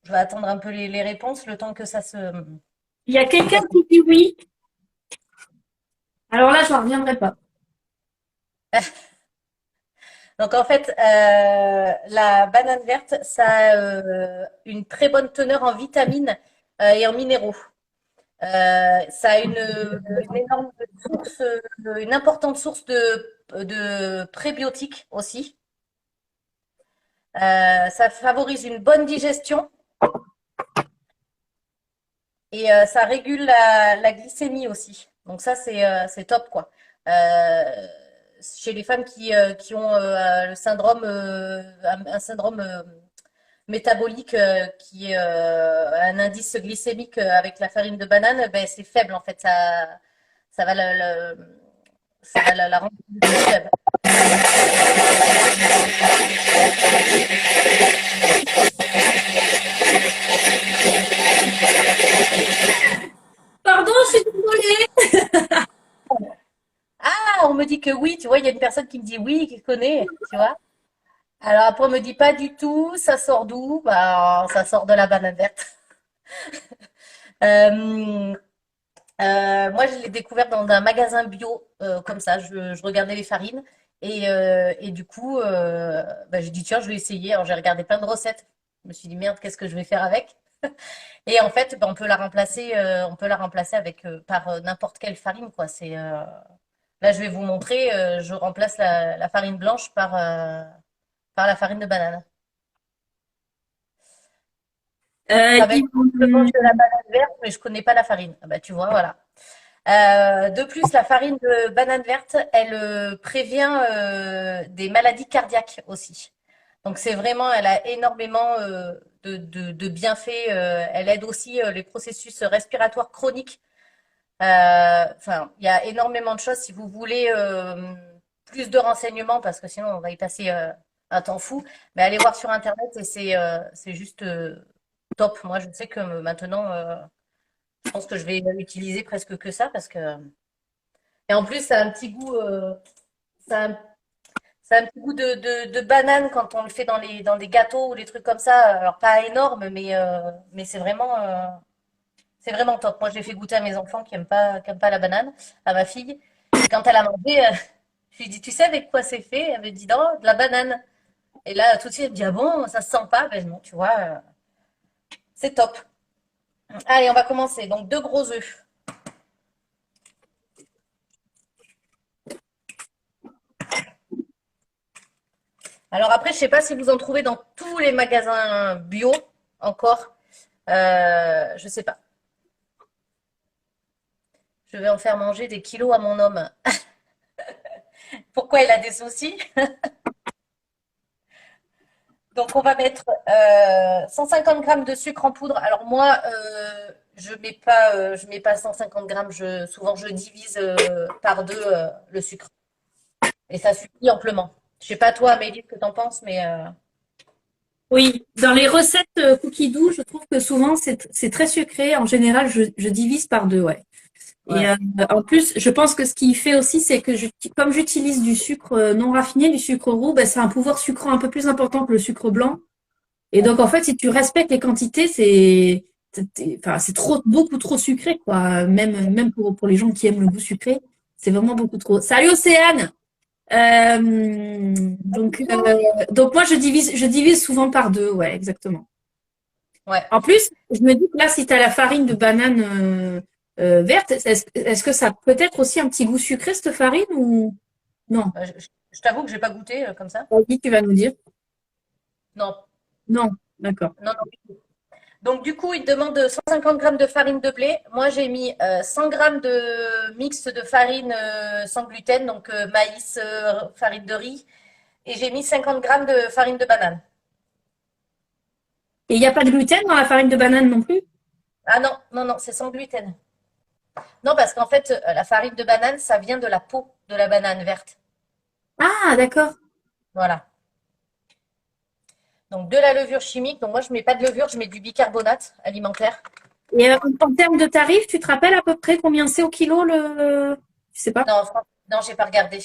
Je vais attendre un peu les réponses, le temps que ça se... Il y a quelqu'un qui dit oui. Alors là, je n'en reviendrai pas. Donc en fait, la banane verte, ça a une très bonne teneur en vitamines et en minéraux. Ça a une énorme source, une importante source de prébiotiques aussi. Ça favorise une bonne digestion et ça régule la glycémie aussi. Donc ça, c'est top, quoi. Chez les femmes qui ont le syndrome, un syndrome métabolique qui est un indice glycémique avec la farine de banane, ben, c'est faible en fait. Ça va ça va la rendre plus faible. Pardon, je suis désolée. Ah, on me dit que oui, tu vois, il y a une personne qui me dit oui, qui connaît, tu vois. Alors après, on me dit pas du tout, ça sort d'où? Bah, ça sort de la banane verte. Euh, moi, je l'ai découvert dans un magasin bio, comme ça. Je regardais les farines et du coup, bah, j'ai dit tiens, je vais essayer. Alors j'ai regardé plein de recettes. Je me suis dit merde, qu'est-ce que je vais faire avec? Et en fait, bah, on peut la remplacer avec par n'importe quelle farine, quoi. Là, je vais vous montrer. Je remplace la farine blanche par la farine de banane. Avec je mange Ils- de la banane verte, mais je connais pas la farine. Ah bah tu vois, voilà. De plus, la farine de banane verte, elle prévient des maladies cardiaques aussi. Donc c'est vraiment, elle a énormément de bienfaits. Elle aide aussi les processus respiratoires chroniques. Enfin, il y a énormément de choses. Si vous voulez plus de renseignements, parce que sinon on va y passer un temps fou, mais allez voir sur Internet et c'est juste top. Moi, je sais que maintenant, je pense que je vais utiliser presque que ça parce que et en plus, ça a un petit goût, ça a un, ça a un petit goût de banane quand on le fait dans des gâteaux ou des trucs comme ça. Alors pas énorme, mais c'est vraiment top. Moi, je l'ai fait goûter à mes enfants qui aiment pas la banane, à ma fille. Et quand elle a mangé, je lui ai dit, tu sais avec quoi c'est fait? Elle me dit, non, de la banane. Et là, tout de suite, elle me dit, ah bon, ça se sent pas? Ben non, tu vois, c'est top. Allez, on va commencer. Donc, deux gros œufs. Alors après, je sais pas si vous en trouvez dans tous les magasins bio encore. Je sais pas. Je vais en faire manger des kilos à mon homme. Pourquoi il a des soucis? Donc on va mettre 150 grammes de sucre en poudre. Alors moi, je mets pas 150 grammes. Souvent je divise par deux le sucre et ça suffit amplement. Je sais pas toi, Amélie, ce que t'en penses, mais Oui, dans les recettes cookies doux, je trouve que souvent c'est très sucré. En général, je divise par deux, ouais. Et ouais. en plus, je pense que ce qui fait aussi, c'est que comme j'utilise du sucre non raffiné, du sucre roux, ben, c'est un pouvoir sucrant un peu plus important que le sucre blanc. Et donc, en fait, si tu respectes les quantités, enfin, c'est beaucoup trop sucré, quoi. Même pour les gens qui aiment le goût sucré, c'est vraiment beaucoup trop. Salut Océane! Donc moi, je divise souvent par deux, ouais, exactement. Ouais. En plus, je me dis que là, si tu as la farine de banane verte, est-ce que ça peut être aussi un petit goût sucré, cette farine, ou non? Euh, Je t'avoue que j'ai pas goûté comme ça. Vas-y, tu vas nous dire. Non, Non, d'accord. non, non. Donc, du coup, il te demande 150 grammes de farine de blé. Moi, j'ai mis 100 grammes de mix de farine sans gluten, donc maïs, farine de riz. Et j'ai mis 50 grammes de farine de banane. Et il n'y a pas de gluten dans la farine de banane non plus? Ah non, non, non, c'est sans gluten. Non, parce qu'en fait, la farine de banane, ça vient de la peau de la banane verte. Ah, d'accord. Voilà. Donc, de la levure chimique. Donc, moi, je mets pas de levure, je mets du bicarbonate alimentaire. Et en termes de tarifs, tu te rappelles à peu près combien c'est au kilo le... Je sais pas. Non, non, j'ai pas regardé.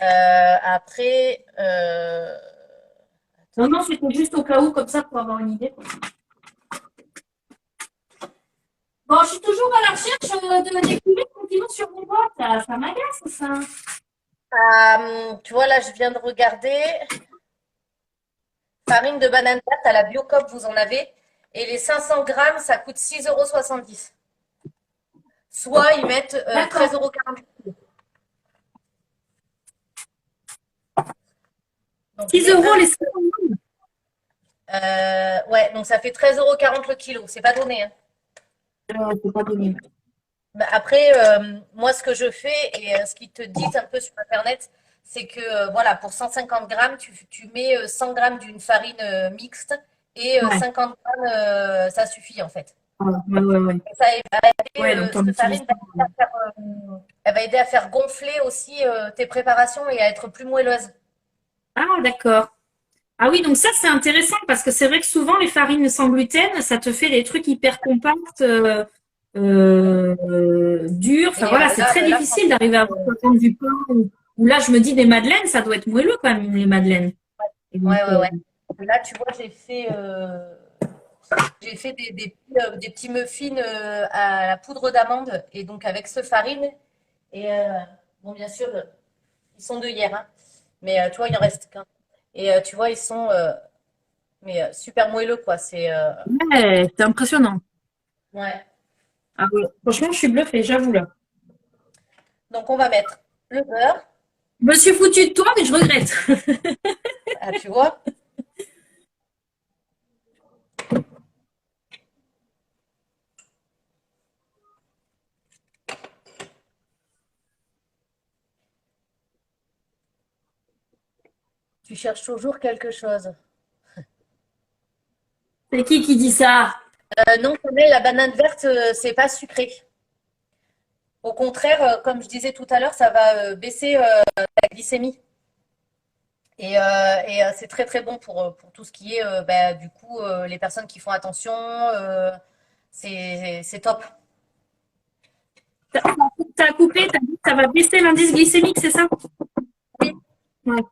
Après, Non, non, c'était juste au cas où, comme ça, pour avoir une idée. Bon, je suis toujours à la recherche de découvrir continue sur mon boîte. Ça m'agace, ça. tu vois, là, je viens de regarder. Farine de banane verte à la Biocop, vous en avez. Et les 500 grammes, ça coûte 6,70 €. Soit ils mettent D'accord. 13,40 €. Donc, 6 les euros 1 les 50 grammes. ouais, donc ça fait 13,40 € le kilo. C'est pas donné, hein. C'est pas donné. Bah, après, moi, ce que je fais et ce qu'ils te disent un peu sur Internet, c'est que voilà, pour 150 grammes, tu mets 100 grammes d'une farine mixte et Ouais. 50 grammes, ça suffit en fait. Ouais, ouais, ouais, ouais. Et ça va aider, Ouais, donc t'en cette utilises farine va pas. aider à faire, elle va aider à faire gonfler aussi tes préparations et à être plus moelleuse. Ah, d'accord. Ah oui, donc ça, c'est intéressant parce que c'est vrai que souvent, les farines sans gluten, ça te fait des trucs hyper compacts, durs. Enfin Et voilà, c'est très là, difficile d'arriver à avoir par exemple, du pain ou là, je me dis des madeleines, ça doit être moelleux quand même, les madeleines. Et donc, ouais, ouais, ouais. Là, tu vois, j'ai fait des petits muffins à la poudre d'amande et donc avec ce farine. Et bon, bien sûr, ils sont de hier, hein, mais tu vois, il en reste qu'un. Et tu vois, ils sont super moelleux, quoi. ouais, c'est impressionnant. Ouais. Ah ouais. Franchement, je suis bluffée, j'avoue là. Donc, on va mettre le beurre. Je me suis foutue de toi, mais je regrette. Ah, tu vois, tu cherches toujours quelque chose. C'est qui dit ça? Non, mais la banane verte, c'est pas sucré. Au contraire, comme je disais tout à l'heure, ça va baisser la glycémie. Et c'est très très bon pour tout ce qui est bah, du coup les personnes qui font attention, c'est top. T'as t'as coupé, t'as dit que ça va baisser l'indice glycémique, c'est ça? Oui. Ouais.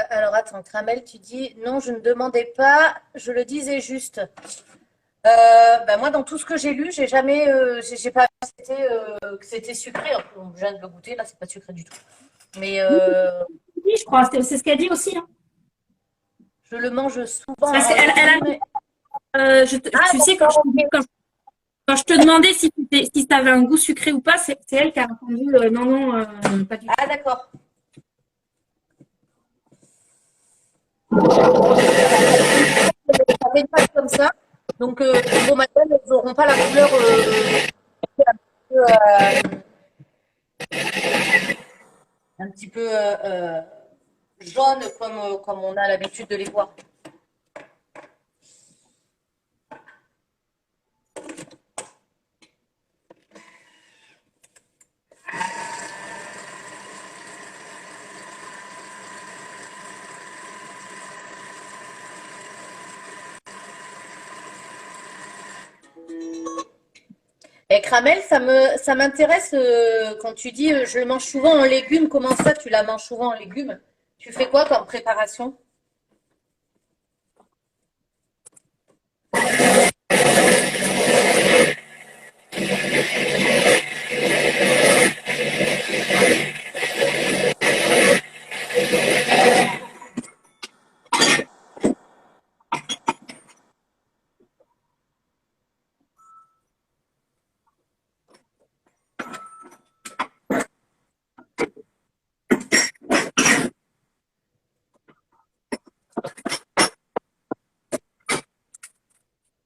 Alors attends, Tramel, tu dis non, je ne demandais pas, je le disais juste. Bah, moi, dans tout ce que j'ai lu, j'ai jamais, j'ai pas vu que c'était sucré. Bon, je viens de le goûter, là, c'est pas sucré du tout. Mais Oui, je crois, c'est ce qu'elle dit aussi, hein. je le mange souvent Parce en qu'elle régime. Ah, tu sais, d'accord, ok. quand je te demandais si ça avait un goût sucré ou pas, c'est elle qui a répondu non, non, pas du tout. Ah, d'accord. Ça fait pas comme ça. Donc, vos madames, elles n'auront pas la couleur un petit peu jaune comme on a l'habitude de les voir. Et Cramel, ça m'intéresse quand tu dis je le mange souvent en légumes. Comment ça, tu la manges souvent en légumes? Tu fais quoi comme préparation?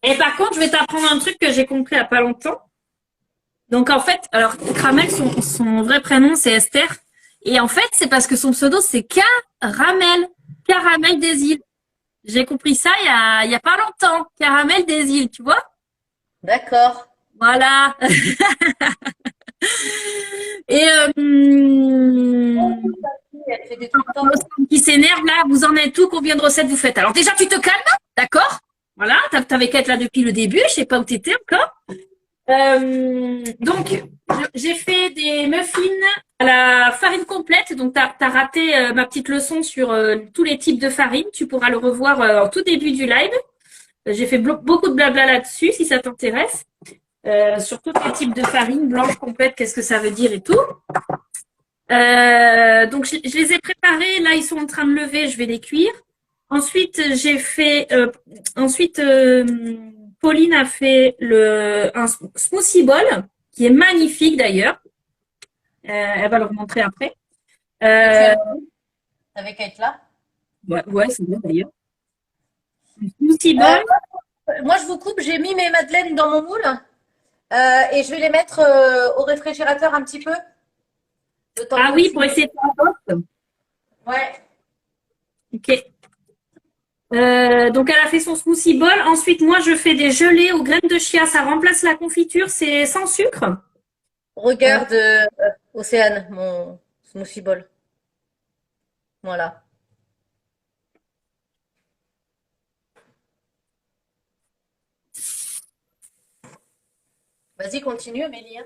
Et par contre, je vais t'apprendre un truc que j'ai compris il n'y a pas longtemps. Donc en fait, alors Caramel, son vrai prénom c'est Esther. Et en fait, c'est parce que son pseudo c'est Caramel, Caramel des îles. J'ai compris ça il y a pas longtemps, Caramel des îles, tu vois? D'accord. Voilà. Et Elle fait des trucs top. qui s'énerve là, vous en êtes où? Combien de recettes vous faites? Alors déjà, tu te calmes, d'accord? Voilà, t'avais qu'à être là depuis le début, je sais pas où t'étais encore. Donc, j'ai fait des muffins à la farine complète. Donc, t'as raté ma petite leçon sur tous les types de farine. Tu pourras le revoir en tout début du live. J'ai fait beaucoup de blabla là-dessus, si ça t'intéresse. Sur tous les types de farine, blanche complète, qu'est-ce que ça veut dire et tout. Donc, je les ai préparés. Là, ils sont en train de lever. Je vais les cuire. Ensuite, j'ai fait. Pauline a fait un smoothie bowl qui est magnifique d'ailleurs. Elle va le remontrer après. Avec être là. Ouais, c'est bien d'ailleurs. Smoothie bowl. Moi, je vous coupe. J'ai mis mes madeleines dans mon moule et je vais les mettre au réfrigérateur un petit peu. Ah oui, pour essayer de faire Ouais. Ok. Donc elle a fait son smoothie bowl. Ensuite, moi, je fais des gelées aux graines de chia. Ça remplace la confiture. C'est sans sucre. Regarde, Océane, mon smoothie bowl. Voilà. Vas-y, continue, Amélie.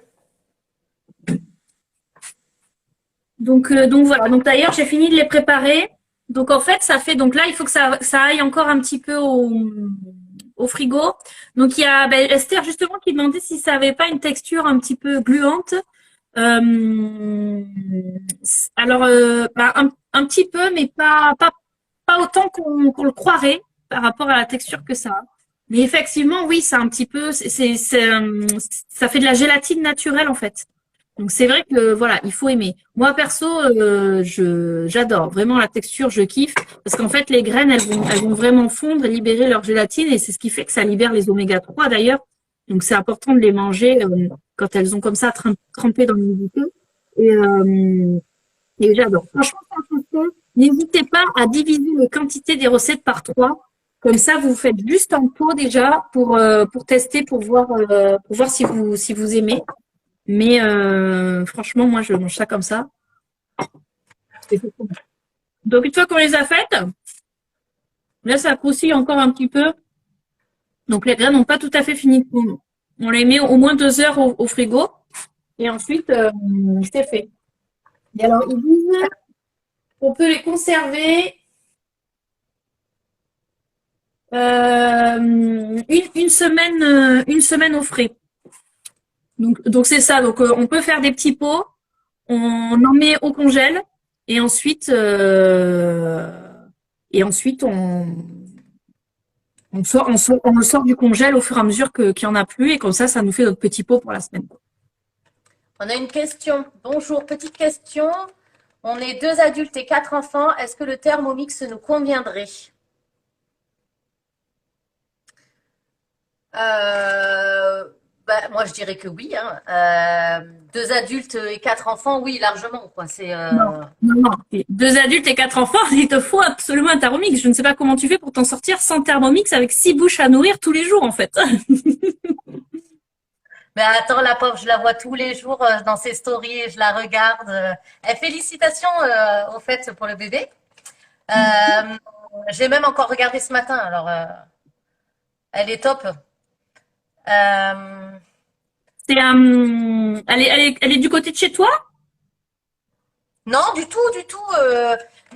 Donc voilà. Donc d'ailleurs, j'ai fini de les préparer. Donc en fait, ça fait. Donc là, il faut que ça aille encore un petit peu au frigo. Donc il y a Esther justement qui demandait si ça avait pas une texture un petit peu gluante. Alors un petit peu, mais pas autant qu'on le croirait par rapport à la texture que ça a. Mais effectivement, oui, c'est un petit peu, ça fait de la gélatine naturelle en fait. Donc c'est vrai que voilà, il faut aimer. Moi perso, j'adore vraiment la texture, je kiffe parce qu'en fait les graines elles vont vraiment fondre et libérer leur gélatine et c'est ce qui fait que ça libère les oméga 3 d'ailleurs. Donc c'est important de les manger quand elles ont comme ça trempé dans l'humidité et j'adore. Franchement, n'hésitez pas à diviser les quantités des recettes par 3. Comme ça, vous faites juste en pot déjà pour tester, pour voir si vous aimez. Mais franchement, moi, je mange ça comme ça. Donc, une fois qu'on les a faites, là, ça croustille encore un petit peu. Donc, les graines n'ont pas tout à fait fini de fondre. On les met au moins 2 heures au frigo. Et ensuite, c'est fait. Et alors, ils disent qu'on peut les conserver une semaine au frais. Donc c'est ça. Donc on peut faire des petits pots, on en met au congèle et ensuite on le sort du congèle au fur et à mesure qu'il y en a plus et comme ça nous fait notre petit pot pour la semaine. On a une question. Bonjour, petite question. On est 2 adultes et 4 enfants. Est-ce que le Thermomix nous conviendrait? Moi, je dirais que oui. 2 adultes et 4 enfants, oui, largement. Quoi. Non. 2 adultes et 4 enfants, il te faut absolument un Thermomix. Je ne sais pas comment tu fais pour t'en sortir sans Thermomix avec 6 bouches à nourrir tous les jours en fait. Mais attends, la pauvre, je la vois tous les jours dans ses stories et je la regarde. Félicitations au fait pour le bébé. J'ai même encore regardé ce matin, alors elle est top. Elle est du côté de chez toi? Non, du tout, du tout.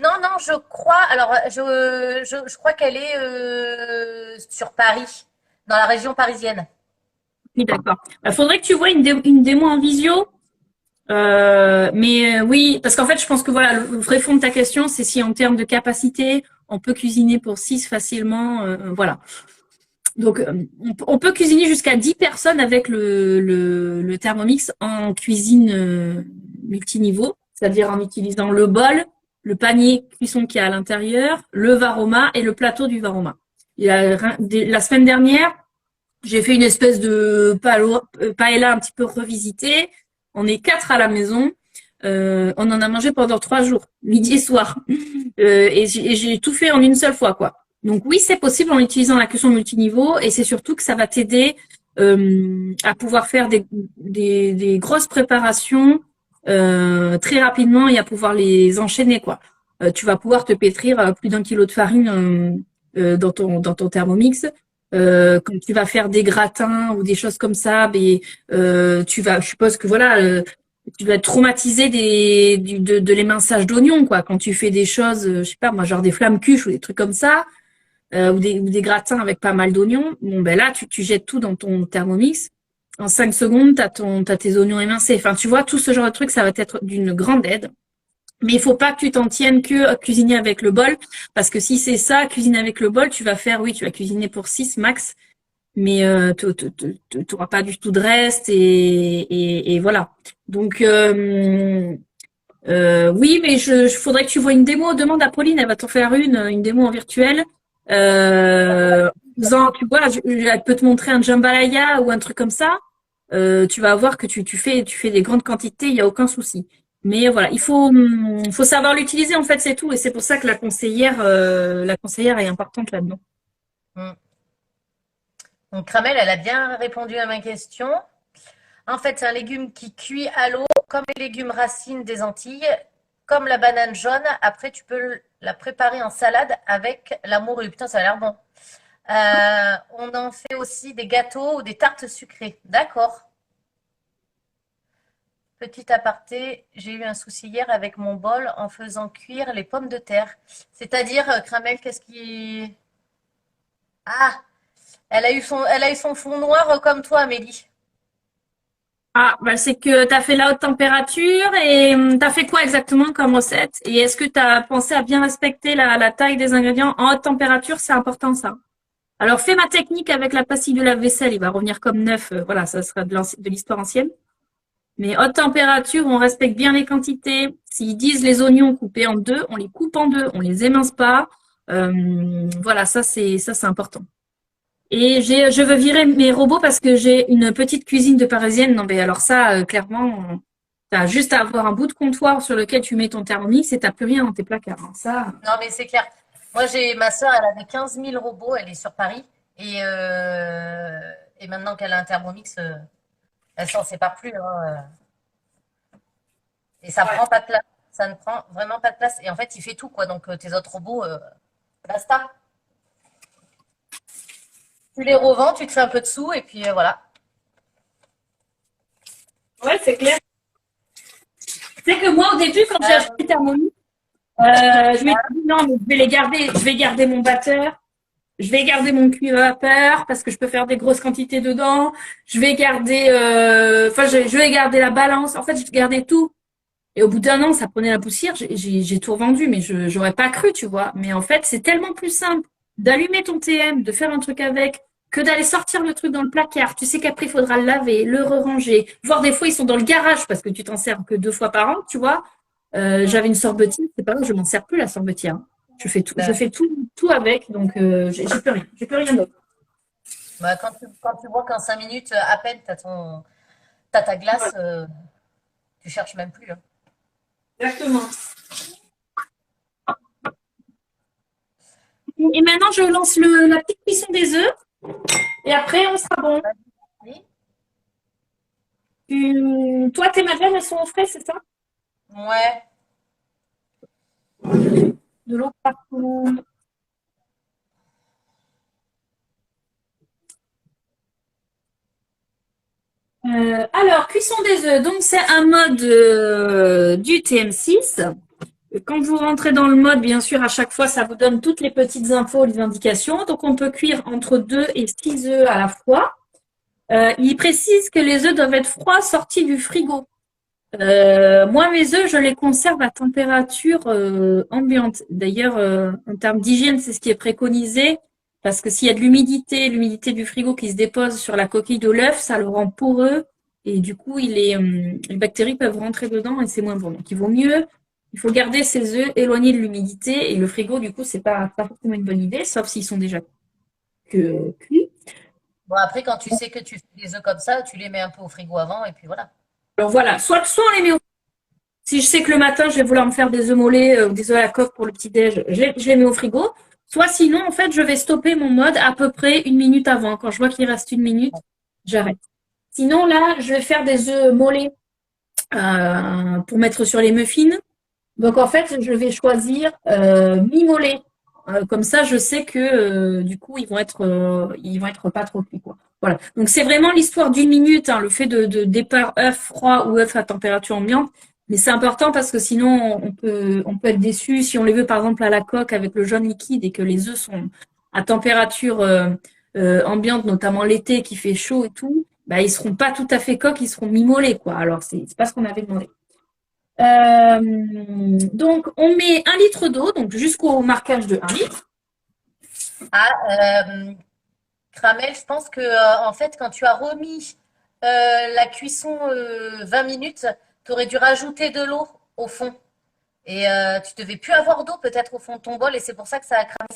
Non, non, je crois. Alors, je crois qu'elle est sur Paris, dans la région parisienne. Oui, d'accord. Il faudrait que tu vois une démo en visio. Oui, parce qu'en fait, je pense que voilà, le vrai fond de ta question, c'est si en termes de capacité, on peut cuisiner pour 6 facilement. Voilà. Donc, on peut cuisiner jusqu'à 10 personnes avec le Thermomix en cuisine multiniveau, c'est-à-dire en utilisant le bol, le panier cuisson qui est à l'intérieur, le varoma et le plateau du varoma. La semaine dernière, j'ai fait une espèce de paella un petit peu revisitée. On est 4 à la maison. On en a mangé pendant 3 jours, midi et soir. Et j'ai tout fait en une seule fois, quoi. Donc oui, c'est possible en utilisant la cuisson multiniveau et c'est surtout que ça va t'aider à pouvoir faire des grosses préparations très rapidement et à pouvoir les enchaîner, quoi. Tu vas pouvoir te pétrir plus d'1 kilo de farine dans ton Thermomix. Quand tu vas faire des gratins ou des choses comme ça, je suppose que voilà, tu vas être traumatisé de l'éminçage d'oignons, quoi. Quand tu fais des choses, je sais pas, moi, genre des flammes cuches ou des trucs comme ça, ou des gratins avec pas mal d'oignons. Bon, ben là, tu jettes tout dans ton Thermomix. En 5 secondes, t'as tes oignons émincés. Enfin, tu vois, tout ce genre de trucs, ça va être d'une grande aide. Mais il faut pas que tu t'en tiennes que à cuisiner avec le bol, parce que si c'est ça, cuisiner avec le bol, tu vas cuisiner pour 6 max, mais tu n'auras pas du tout de reste et voilà. Donc oui, mais je faudrait que tu vois une démo. Demande à Pauline, elle va t'en faire une démo en virtuel. Tu vois, elle peut te montrer un jambalaya ou un truc comme ça. Tu vas voir que tu fais des grandes quantités, il n'y a aucun souci. Mais voilà, faut savoir l'utiliser en fait, c'est tout. Et c'est pour ça que la conseillère est importante là-dedans. Mm. Donc, Ramel, elle a bien répondu à ma question. En fait, c'est un légume qui cuit à l'eau, comme les légumes racines des Antilles, comme la banane jaune. Après, tu peux la préparer en salade avec la morue. Putain, ça a l'air bon. On en fait aussi des gâteaux ou des tartes sucrées. D'accord. Petit aparté, j'ai eu un souci hier avec mon bol en faisant cuire les pommes de terre. C'est-à-dire, Kramel, qu'est-ce qui... Ah, elle a eu son fond noir comme toi, Amélie. Ah, bah c'est que tu as fait la haute température et tu as fait quoi exactement comme recette? Et est-ce que tu as pensé à bien respecter la taille des ingrédients en haute température? C'est important ça. Alors fais ma technique avec la pastille de lave-vaisselle, il va revenir comme neuf. Voilà, ça sera de l'histoire ancienne. Mais haute température, on respecte bien les quantités. S'ils disent les oignons coupés en deux, on les coupe en deux, on les émince pas. Voilà, ça c'est important. Et je veux virer mes robots parce que j'ai une petite cuisine de parisienne. Non, mais alors ça, clairement, t'as juste à avoir un bout de comptoir sur lequel tu mets ton Thermomix et t'as plus rien dans tes placards, hein. Ça, Non, mais c'est clair. Moi, j'ai ma sœur, elle avait 15 000 robots, elle est sur Paris. Et maintenant qu'elle a un Thermomix, elle s'en sépare plus, hein. Et ça prend pas de place. Ça ne prend vraiment pas de place. Et en fait, il fait tout, quoi. Donc, tes autres robots, basta. Tu les revends, tu te fais un peu de sous, et puis voilà. ouais, c'est clair. Tu sais que moi, au début, quand j'ai Euh, acheté le Thermomix, je m'étais dit non, mais je vais garder mon batteur. Je vais garder mon cuivre à vapeur parce que je peux faire des grosses quantités dedans. Je vais garder la balance. En fait, je gardais tout. Et au bout d'un an, ça prenait la poussière. J'ai tout revendu, mais j'aurais pas cru, tu vois. Mais en fait, c'est tellement plus simple d'allumer ton TM, de faire un truc avec, que d'aller sortir le truc dans le placard. Tu sais qu'après, il faudra le laver, le re-ranger. Voire des fois, ils sont dans le garage parce que tu t'en sers que 2 fois par an, tu vois. J'avais une sorbetière, c'est pas vrai, je m'en sers plus la sorbetière. Je bah, fais tout avec, donc j'ai plus rien, j'ai plus rien d'autre. bah, quand tu vois qu'en 5 minutes, à peine, t'as ta glace, tu cherches même plus, hein. Exactement. Et maintenant, je lance la petite cuisson des œufs et après, on sera bon. Oui. Toi, tes madeleines, elles sont au frais, c'est ça? Ouais. De l'eau partout. Alors, cuisson des œufs. Donc, c'est un mode du TM6. Quand vous rentrez dans le mode, bien sûr, à chaque fois, ça vous donne toutes les petites infos, les indications. Donc, on peut cuire entre 2 et 6 œufs à la fois. Il précise que les œufs doivent être froids, sortis du frigo. Moi, mes œufs, je les conserve à température ambiante. D'ailleurs, en termes d'hygiène, c'est ce qui est préconisé. Parce que s'il y a de l'humidité du frigo qui se dépose sur la coquille de l'œuf, ça le rend poreux. Et du coup, les bactéries peuvent rentrer dedans et c'est moins bon. Donc, il faut garder ces œufs éloignés de l'humidité. Et le frigo, du coup, c'est pas forcément une bonne idée, sauf s'ils sont déjà cuits. Bon, après, quand tu sais que tu fais des œufs comme ça, tu les mets un peu au frigo avant et puis voilà. Alors voilà, soit on les met au. Si je sais que le matin, je vais vouloir me faire des œufs mollets ou des œufs à la coque pour le petit-déj, je les mets au frigo. Soit sinon, en fait, je vais stopper mon mode à peu près 1 minute avant. Quand je vois qu'il reste 1 minute, j'arrête. Sinon, là, je vais faire des œufs mollets pour mettre sur les muffins. Donc, en fait, je vais choisir mi-mollet. Comme ça, je sais que du coup, ils vont être pas trop cuits, quoi. Voilà. Donc, c'est vraiment l'histoire d'1 minute, hein, le fait de départ œuf froid ou œuf à température ambiante. Mais c'est important parce que sinon, on peut être déçu si on les veut, par exemple, à la coque avec le jaune liquide et que les œufs sont à température ambiante, notamment l'été qui fait chaud et tout. Bah, ils seront pas tout à fait coques, ils seront mi-mollets, quoi. Alors, c'est pas ce qu'on avait demandé. Donc, on met 1 litre d'eau, donc jusqu'au marquage de 1 litre. Ah, Kramel, je pense que en fait, quand tu as remis la cuisson 20 minutes, tu aurais dû rajouter de l'eau au fond. Et tu devais plus avoir d'eau peut-être au fond de ton bol et c'est pour ça que ça a cramé.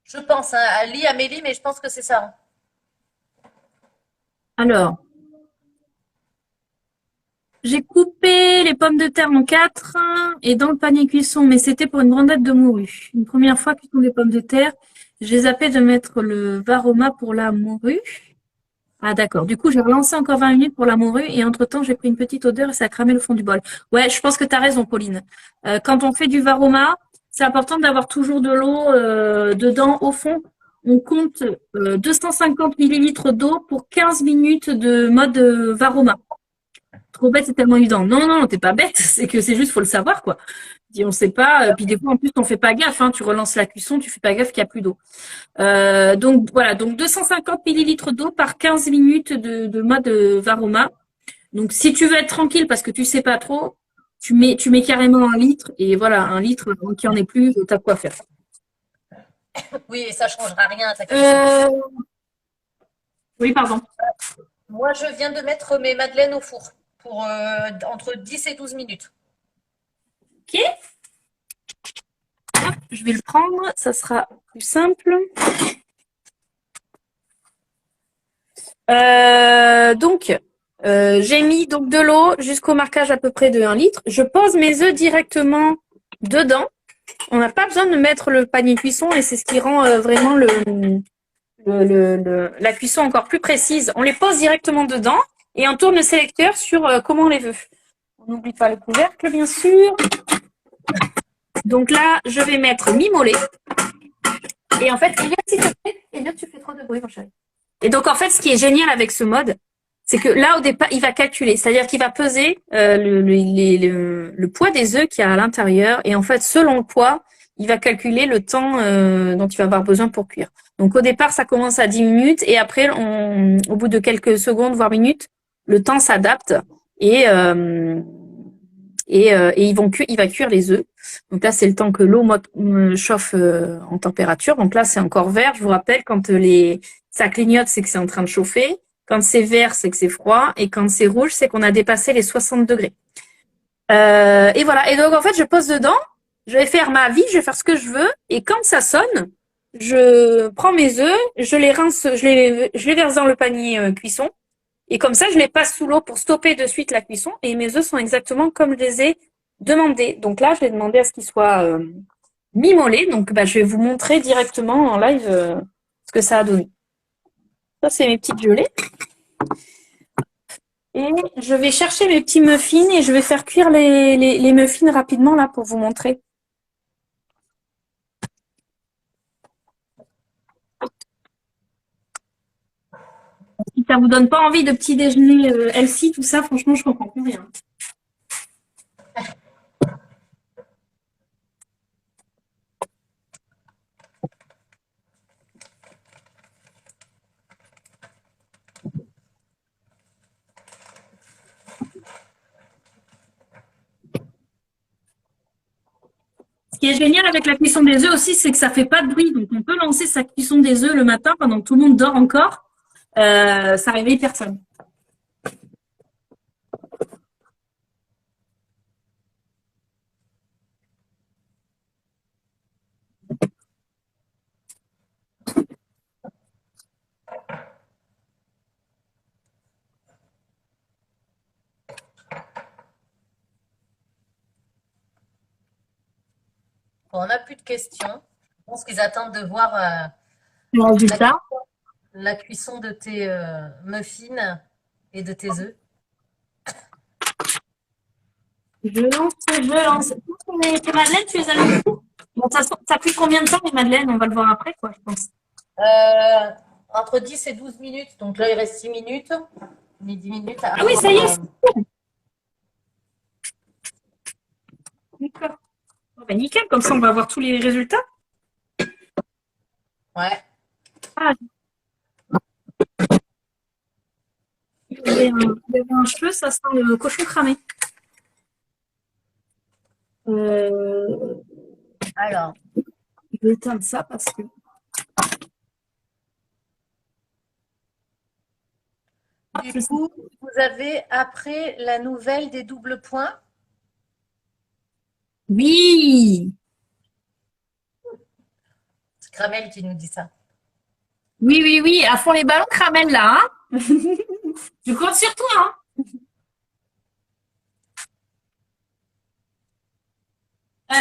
Je pense, hein, Ali, Amélie, mais je pense que c'est ça, hein. Alors, j'ai coupé les pommes de terre en 4 et dans le panier cuisson, mais c'était pour une brandade de morue. Une première fois cuisson des pommes de terre, j'ai zappé de mettre le varoma pour la morue. Ah d'accord. Du coup, j'ai relancé encore 20 minutes pour la morue et entre-temps, j'ai pris une petite odeur et ça a cramé le fond du bol. Ouais, je pense que tu as raison, Pauline. Quand on fait du varoma, c'est important d'avoir toujours de l'eau dedans au fond. On compte 250 millilitres d'eau pour 15 minutes de mode varoma. Trop bête, c'est tellement évident. Non, non, t'es pas bête, c'est que c'est juste, faut le savoir, quoi. Si on sait pas, puis des fois, en plus, on fait pas gaffe, hein, tu relances la cuisson, tu fais pas gaffe qu'il y a plus d'eau. Donc voilà, donc 250 millilitres d'eau par 15 minutes de mode varoma. Donc si tu veux être tranquille parce que tu sais pas trop, tu mets carrément 1 litre et voilà, 1 litre, donc qu'il n'y en ait plus, t'as quoi faire. Oui, et ça changera rien à ta cuisson. Oui, pardon. Moi, je viens de mettre mes madeleines au four pour entre 10 et 12 minutes. Ok. Hop, je vais le prendre, ça sera plus simple. Donc, j'ai mis donc de l'eau jusqu'au marquage à peu près de 1 litre. Je pose mes œufs directement dedans. On n'a pas besoin de mettre le panier cuisson et c'est ce qui rend vraiment la cuisson encore plus précise. On les pose directement dedans et on tourne le sélecteur sur comment on les veut. On n'oublie pas le couvercle, bien sûr. Donc là, je vais mettre mi-mollet. Et en fait, Elliot, s'il te plaît, Elliot, tu fais trop de bruit, mon chéri. Et donc, en fait, ce qui est génial avec ce mode, c'est que là, au départ, il va calculer. C'est-à-dire qu'il va peser le poids des œufs qu'il y a à l'intérieur. Et en fait, selon le poids, il va calculer le temps dont tu vas avoir besoin pour cuire. Donc, au départ, ça commence à 10 minutes. Et après, au bout de quelques secondes, voire minutes, le temps s'adapte. Et il va cuire les œufs. Donc là, c'est le temps que l'eau chauffe en température. Donc là, c'est encore vert. Je vous rappelle, quand ça clignote, c'est que c'est en train de chauffer. Quand c'est vert, c'est que c'est froid. Et quand c'est rouge, c'est qu'on a dépassé les 60 degrés. Et voilà. Et donc, en fait, je pose dedans. Je vais faire ma vie, je vais faire ce que je veux. Et quand ça sonne, je prends mes œufs, je les rince, je les verse dans le panier cuisson. Et comme ça, je les passe sous l'eau pour stopper de suite la cuisson. Et mes œufs sont exactement comme je les ai demandés. Donc là, je vais demander à ce qu'ils soient mi-mollets. Donc, je vais vous montrer directement en live ce que ça a donné. Ça, c'est mes petites gelées. Et je vais chercher mes petits muffins et je vais faire cuire les muffins rapidement là pour vous montrer. ça vous donne pas envie de petit déjeuner healthy, tout ça, franchement, je comprends plus rien. Ce qui est génial avec la cuisson des œufs aussi, c'est que ça fait pas de bruit. Donc, on peut lancer sa cuisson des œufs le matin pendant que tout le monde dort encore. Ça réveille personne. Bon, on n'a plus de questions. Je pense qu'ils attendent de voir Le résultat. la cuisson de tes muffins et de tes œufs. Je lance. Tes madeleines, tu les as mis où? Bon, ça a pris combien de temps, les madeleines? On va le voir après, quoi, je pense. Entre 10 et 12 minutes. Donc là, il reste 6 minutes. Mais 10 minutes. Ah oui, ça y est. D'accord. Bon, ben, nickel, comme ça, on va voir tous les résultats. Ouais. Ah. Il y avait un cheveu, ça sent le cochon cramé. Alors, Je vais éteindre ça parce que. du coup, vous avez après la nouvelle des doubles points. Oui! C'est Cramel qui nous dit ça. Oui, oui, oui, à fond les ballons, Cramel, là, hein? Je compte sur toi, hein?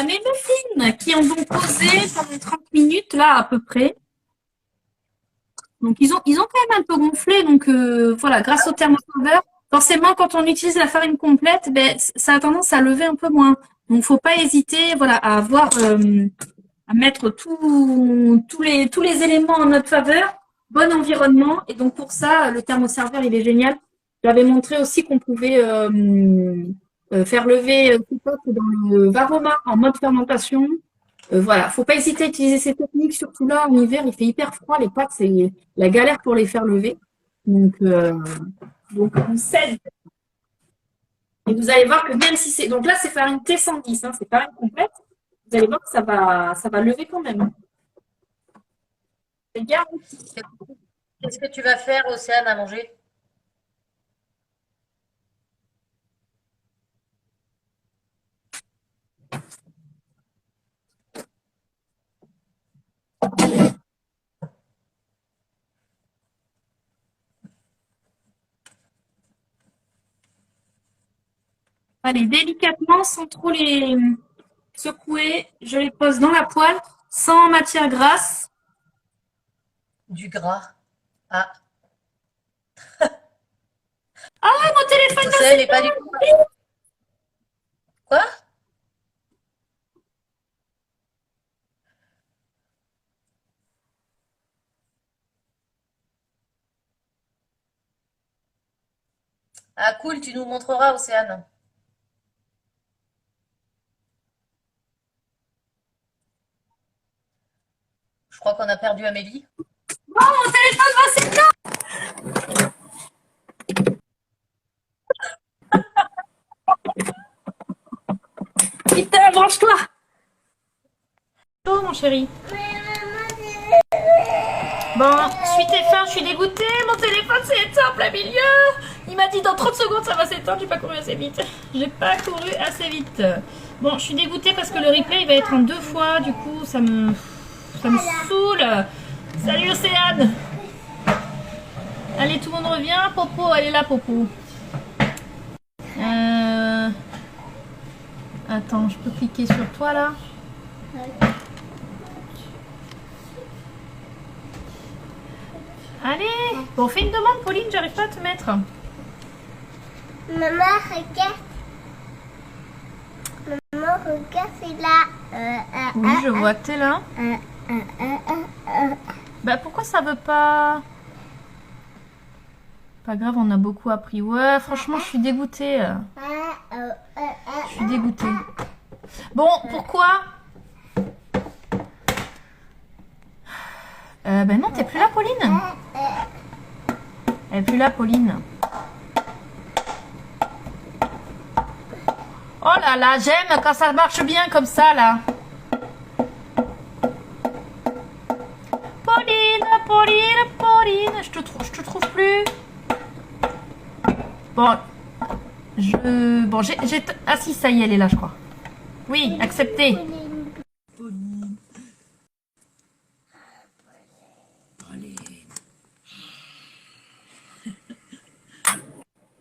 Mes muffins qui ont donc posé pendant 30 minutes, là, à peu près. Donc, ils ont quand même un peu gonflé. Donc, voilà, grâce au thermoserveur, forcément, quand on utilise la farine complète, ben, ça a tendance à lever un peu moins. Donc, faut pas hésiter, voilà, à avoir, à mettre tous les éléments en notre faveur. Bon environnement. Et donc, pour ça, le thermoserveur, il est génial. J'avais montré aussi qu'on pouvait faire lever ses pâtes dans le varoma en mode fermentation. Voilà, faut pas hésiter à utiliser ces techniques, surtout là en hiver, il fait hyper froid, les pâtes, c'est la galère pour les faire lever. Donc on cède. Et vous allez voir que même si c'est. Donc là, c'est farine T110, hein, c'est farine complète. Vous allez voir que ça va lever quand même. C'est garanti. Qu'est-ce que tu vas faire, Océane, à manger? Allez, délicatement, sans trop les secouer, je les pose dans la poêle, sans matière grasse. Du gras. Ah, Ah, mon téléphone tout ça, elle n'est pas du tout. Quoi? Ah, cool, tu nous montreras, Océane. Je crois qu'on a perdu Amélie. Oh, mon téléphone va s'éteindre. Putain, branche-toi. Oh, mon chéri. Bon, suite et fin, je suis dégoûtée. Mon téléphone s'est éteint en plein milieu. Il m'a dit dans 30 secondes ça va s'éteindre. J'ai pas couru assez vite. J'ai pas couru assez vite. Bon, je suis dégoûtée parce que le replay il va être en 2 fois. Du coup, ça me saoule. Salut Océane. Allez, tout le monde revient. Popo, elle est là, Popo. Attends, je peux cliquer sur toi là. Allez, bon, fais une demande, Pauline, j'arrive pas à te mettre. Maman, regarde. Maman, regarde, c'est là. Oui, je vois que t'es là. Bah, pourquoi ça veut pas... pas grave, on a beaucoup appris. Ouais, franchement, je suis dégoûtée. Je suis dégoûtée. Bon, pourquoi? Ben non, t'es plus là, Pauline. Elle est plus là, Pauline. Oh là là, j'aime quand ça marche bien comme ça, là. Pauline, Pauline, Pauline. Je te trouve plus. Bon, ah si, ça y est, elle est là, je crois. Oui, accepté.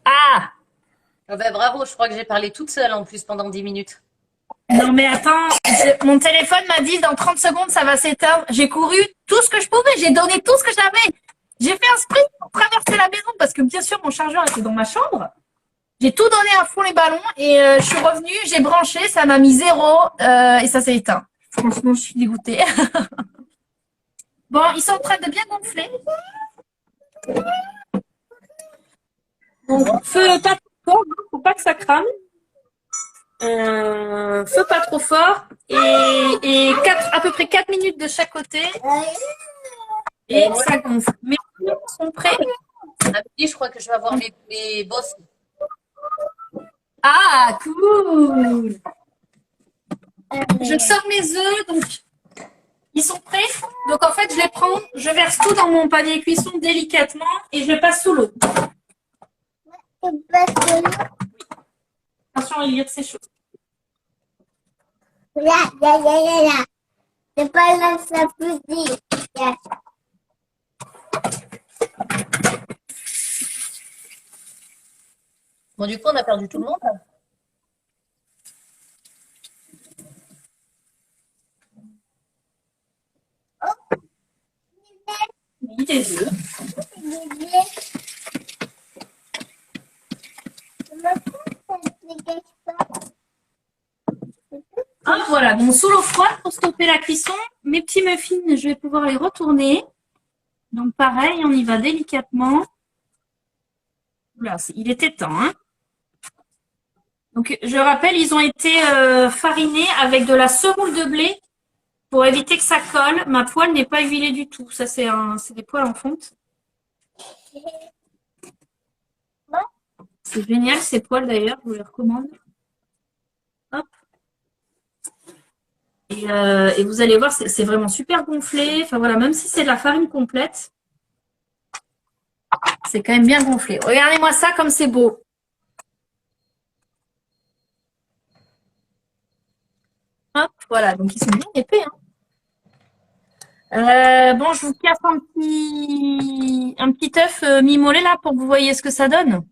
Ah! Oh ben, bravo, je crois que j'ai parlé toute seule en plus pendant 10 minutes. Non mais attends, mon téléphone m'a dit dans 30 secondes ça va s'éteindre. J'ai couru tout ce que je pouvais, j'ai donné tout ce que j'avais. J'ai fait un sprint pour traverser la maison parce que bien sûr mon chargeur était dans ma chambre. J'ai tout donné à fond les ballons et je suis revenue, j'ai branché, ça m'a mis 0 et ça s'est éteint. Franchement, je suis dégoûtée. Bon, ils sont en train de bien gonfler. Donc, feu pas trop fort, hein, faut pas que ça crame. Feu pas trop fort et à peu près 4 minutes de chaque côté et ça gonfle. Mes filles sont prêts. À midi, je crois que je vais avoir mes bosses. Ah, cool. Je sors mes œufs, donc ils sont prêts. Donc en fait, je les prends, je verse tout dans mon panier cuisson délicatement et je le passe sous l'eau. Attention, Elliot, c'est chaud. Là. C'est pas là, ça peut dire. Bon, du coup, on a perdu tout le monde. Oui, des œufs. Ah, voilà, donc sous l'eau froide pour stopper la cuisson. Mes petits muffins, je vais pouvoir les retourner. Donc pareil, on y va délicatement. Là, il était temps, hein. Donc je rappelle, ils ont été farinés avec de la semoule de blé pour éviter que ça colle. Ma poêle n'est pas huilée du tout. Ça, c'est des poêles en fonte. C'est génial ces poêles d'ailleurs, je vous les recommande. Hop. Et vous allez voir, c'est vraiment super gonflé. Enfin voilà, même si c'est de la farine complète, c'est quand même bien gonflé. Regardez-moi ça comme c'est beau. Hop, voilà, donc ils sont bien épais. Hein. Bon, je vous casse un petit œuf mimolé là pour que vous voyez ce que ça donne.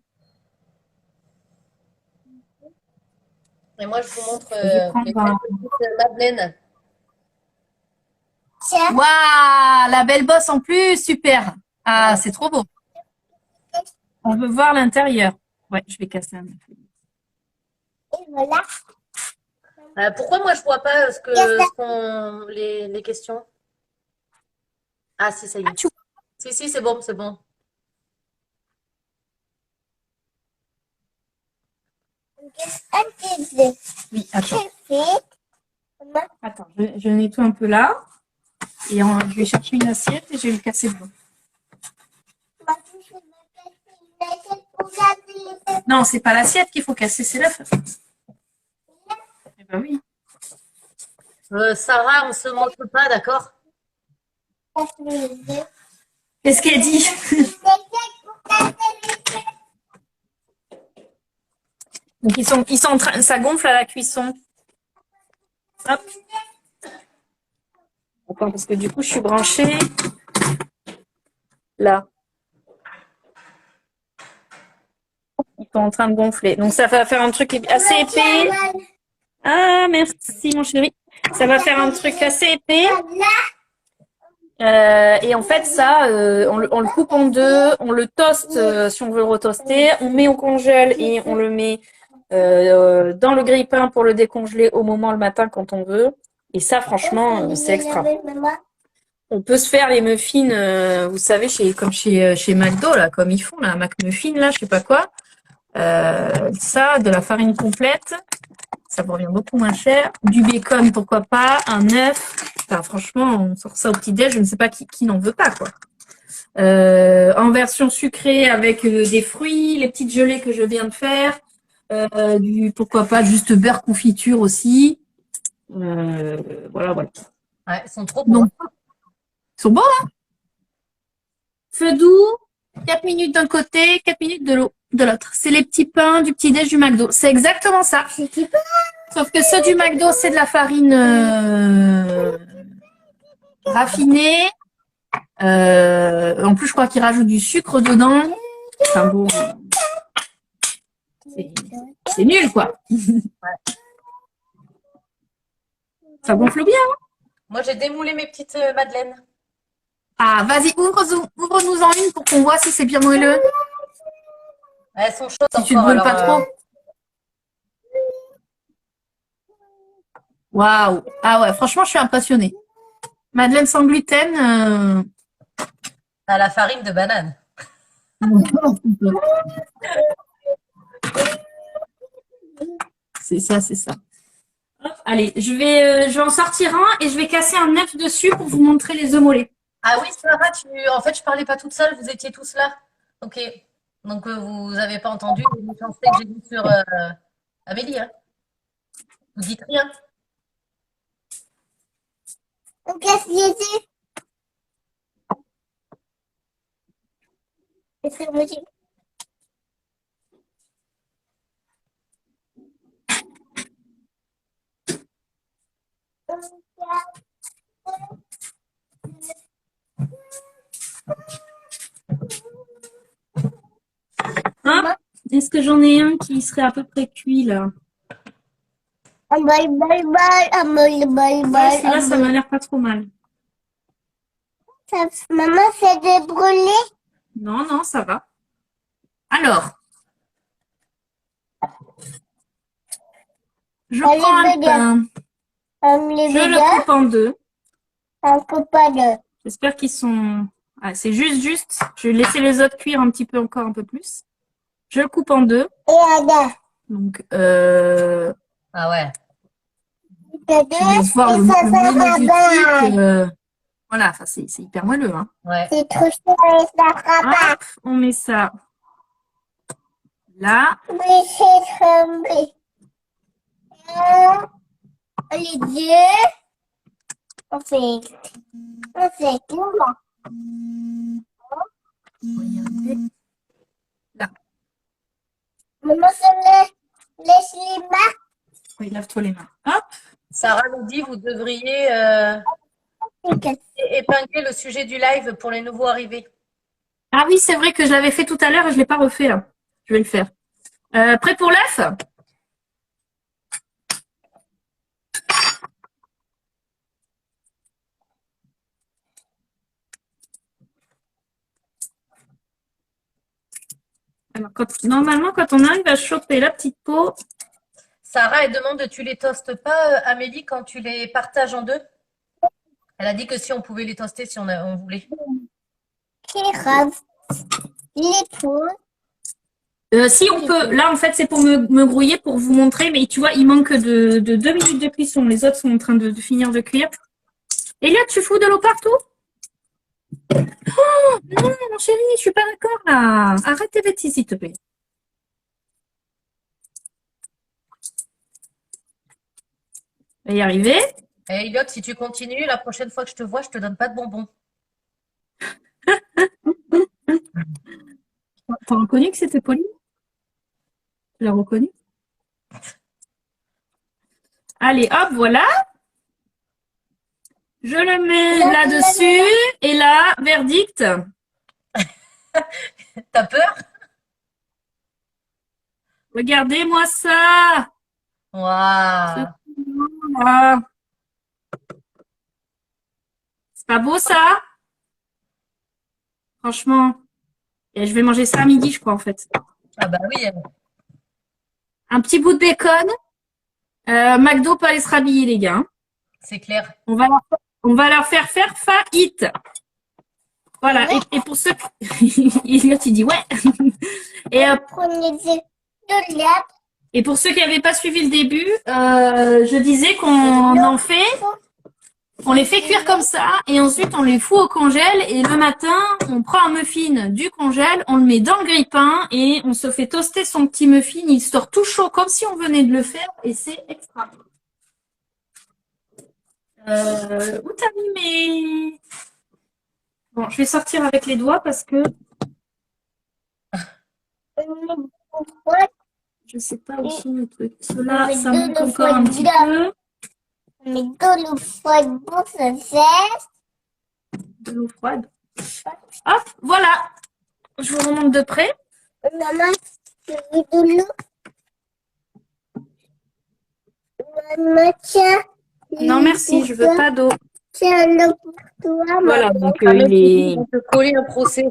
Et moi, je vous montre Je vais prendre les petites madeleines. Waouh, la belle bosse en plus, super. Ah, c'est trop beau. On veut voir l'intérieur. Ouais, je vais casser un peu. Et voilà. Pourquoi moi, je vois pas ce sont les questions? Ah, si, ça y est. Si, c'est bon, c'est bon. Oui, attends. Attends, je nettoie un peu là. Et je vais chercher une assiette et je vais le casser dedans. Non, c'est pas l'assiette qu'il faut casser, c'est l'œuf. Eh ben oui. Sarah, on se montre pas, d'accord? Qu'est-ce qu'elle dit? Donc ils sont en train, ça gonfle à la cuisson. Hop. Attends, parce que du coup, je suis branchée là. Ils sont en train de gonfler. Donc, ça va faire un truc assez épais. Ah, merci, mon chéri. Ça va faire un truc assez épais. Et en fait, ça, on le coupe en deux. On le toaste si on veut le retoaster. On met au congèle et on le met dans le grille-pain pour le décongeler au moment le matin quand on veut. Et ça, franchement, c'est extra. On peut se faire les muffins, vous savez, comme chez McDo, là, comme ils font, là, un McMuffin, là, je sais pas quoi. Ça, de la farine complète, ça vous revient beaucoup moins cher. Du bacon, pourquoi pas, un œuf. Enfin, franchement, on sort ça au petit-déj, je ne sais pas qui n'en veut pas, quoi. En version sucrée avec des fruits, les petites gelées que je viens de faire. Pourquoi pas, juste beurre confiture aussi. Voilà. Ouais, ils sont trop beaux. Donc, ils sont bons, hein? Feu doux, 4 minutes d'un côté, 4 minutes de l'autre. C'est les petits pains du petit-déj du McDo. C'est exactement ça. Sauf que ceux du McDo, c'est de la farine raffinée. En plus, je crois qu'ils rajoutent du sucre dedans. Enfin bon, c'est nul, quoi. Ça gonfle bien. Moi, j'ai démoulé mes petites madeleines. Ah, vas-y, ouvre-nous-en une pour qu'on voit si c'est bien moelleux. Elles sont chaudes Si tu ne encore, brûles pas alors, trop. Waouh. Ah ouais, franchement, je suis impressionnée. Madeleine sans gluten. à la farine de banane. C'est ça, c'est ça. Hop, allez, je vais en sortir un et je vais casser un œuf dessus pour vous montrer les œufs mollets. Ah oui, Sarah, en fait, je parlais pas toute seule, vous étiez tous là. Ok. Donc, vous n'avez pas entendu les méchancetés que j'ai dit sur Amélie. Hein. Vous dites rien. On casse les yeux. Et c'est moi qui- Hop, est-ce que j'en ai un qui serait à peu près cuit là? Un bol, un bol, Ouais, celui-là, un ça bol. m'a l'air pas trop mal. Maman, c'est des brûlés. Non, ça va. Alors, je Allez, prends un Béga. pain, Les je le bégas, coupe en deux. un copain de. J'espère qu'ils sont... Ah, c'est juste. Je vais laisser les autres cuire un petit peu encore un peu plus. Je le coupe en deux. Et un gars. Donc, Ah ouais. C'est deux. je laisse voir Et le ça fait moelleux un du bain. truc. Voilà, enfin, c'est hyper moelleux. Hein. Ouais. C'est trop chaud et ça fera Hop, on met ça là. Oui, c'est tombé. Les deux. On fait tout. Regardez. Là. Maman, se laisse les mains. Oui, lave-toi les mains. Hop. Sarah nous dit, vous devriez épingler le sujet du live pour les nouveaux arrivés. Ah oui, c'est vrai que je l'avais fait tout à l'heure et je ne l'ai pas refait là. Je vais le faire. Prêt pour l'œuf? Alors, normalement, quand on arrive à choper la petite peau, Sarah, elle demande, tu les toastes pas, Amélie, quand tu les partages en deux? Elle a dit que si on pouvait les toaster, si on voulait. C'est grave. Les poules. si on peut, là en fait c'est pour me grouiller pour vous montrer, mais tu vois, il manque de 2 minutes de cuisson. Les autres sont en train de finir de cuire. Elia, tu fous de l'eau partout? Oh non, mon chéri, je suis pas d'accord là. Arrête tes bêtises, s'il te plaît. On va y arriver. Et Elliot, si tu continues, la prochaine fois que je te vois, je te donne pas de bonbons. T'as reconnu que c'était Pauline? Tu l'as reconnu? Allez, hop, voilà. Je le mets là-dessus. Et là, verdict. T'as peur? Regardez-moi ça. Waouh! Voilà. C'est pas beau ça? Franchement. Et je vais manger ça à midi, je crois, en fait. Ah bah oui. Un petit bout de bacon. McDo peut aller se rhabiller, les gars. C'est clair. On va On va leur faire faillite. Voilà. Et pour ceux Elliot, il dit ouais. Et, Prenez de l'herbe. et pour ceux qui n'avaient pas suivi le début, je disais qu'on en fait, on les fait cuire comme ça et ensuite on les fout au congèle et le matin, on prend un muffin du congèle, on le met dans le grille-pain et on se fait toaster son petit muffin. Il sort tout chaud comme si on venait de le faire et c'est extra. Où t'as mis mes... Bon, je vais sortir avec les doigts parce que je sais pas où sont les trucs. Ceux-là, ça manque encore un petit peu. Mais de l'eau froide pour se faire. De l'eau froide. Hop, voilà. Je vous remonte de près. Maman, tu veux de l'eau? Maman, tiens. Non, merci, je veux pas d'eau. Tiens, l'eau pour toi, maman. Voilà, donc Ah, mais il est... on peut coller un procès.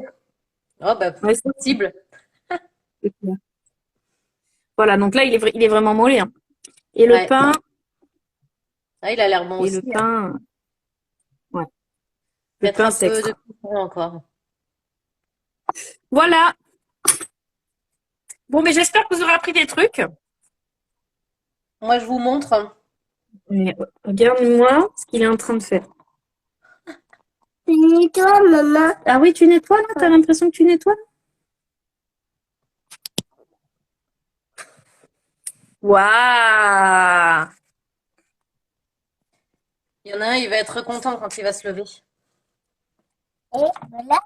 Oh, bah, Ouais, c'est possible. Voilà, donc là, il est vraiment moelleux. Hein. Et le Ouais. pain, Ah, il a l'air bon et aussi. le pain, ouais. Le Mettre pain, un c'est peu extra. de piment encore. Voilà. Bon, mais j'espère que vous aurez appris des trucs. Moi, je vous montre. Mais regarde-moi ce qu'il est en train de faire. Finis-toi, maman. Ah oui, tu nettoies là? T'as l'impression que tu nettoies? Waouh! Il y en a un, il va être content quand il va se lever. Et voilà.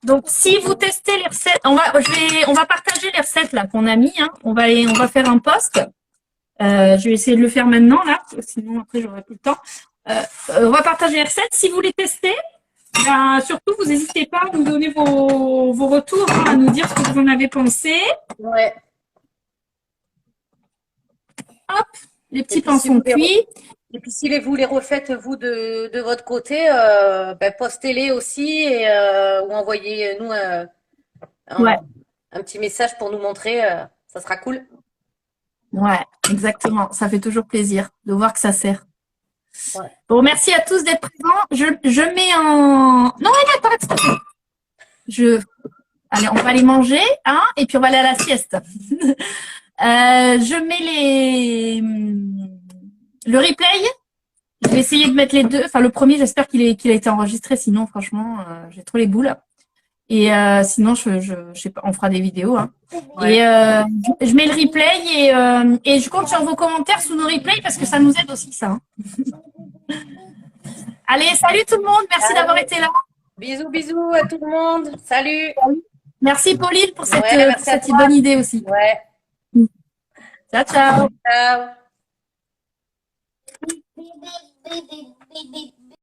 Donc, si vous testez les recettes, on va partager les recettes là qu'on a mis. Hein. On va faire un post. Je vais essayer de le faire maintenant là, sinon après j'aurai plus le temps. On va partager les recettes. Si vous les testez, ben, surtout vous n'hésitez pas à nous donner vos retours, hein, à nous dire ce que vous en avez pensé. Ouais. Hop, les petits Et puis, pains si sont vous les cuits. Et puis si vous les refaites vous de votre côté, ben, postez-les aussi et ou envoyez-nous Ouais. un petit message pour nous montrer, ça sera cool. Ouais, exactement. Ça fait toujours plaisir de voir que ça sert. Ouais. Bon, merci à tous d'être présents. Je mets en... Non, arrête, s'il te plaît. Allez, on va les manger, hein, et puis on va aller à la sieste. Je mets le replay. Je vais essayer de mettre les deux. Enfin, le premier, j'espère qu'il a été enregistré. Sinon, franchement, j'ai trop les boules. Et sinon, je sais pas, on fera des vidéos. Hein. Ouais. Et je mets le replay et je compte sur vos commentaires sous nos replays parce que ça nous aide aussi, ça. Hein. Allez, salut tout le monde. Merci d'avoir été là. Bisous, bisous à tout le monde. Salut. Merci Pauline pour cette, Ouais, merci à toi. bonne idée aussi. Ouais. Ciao, ciao. Ciao. Bébé, bébé, bébé.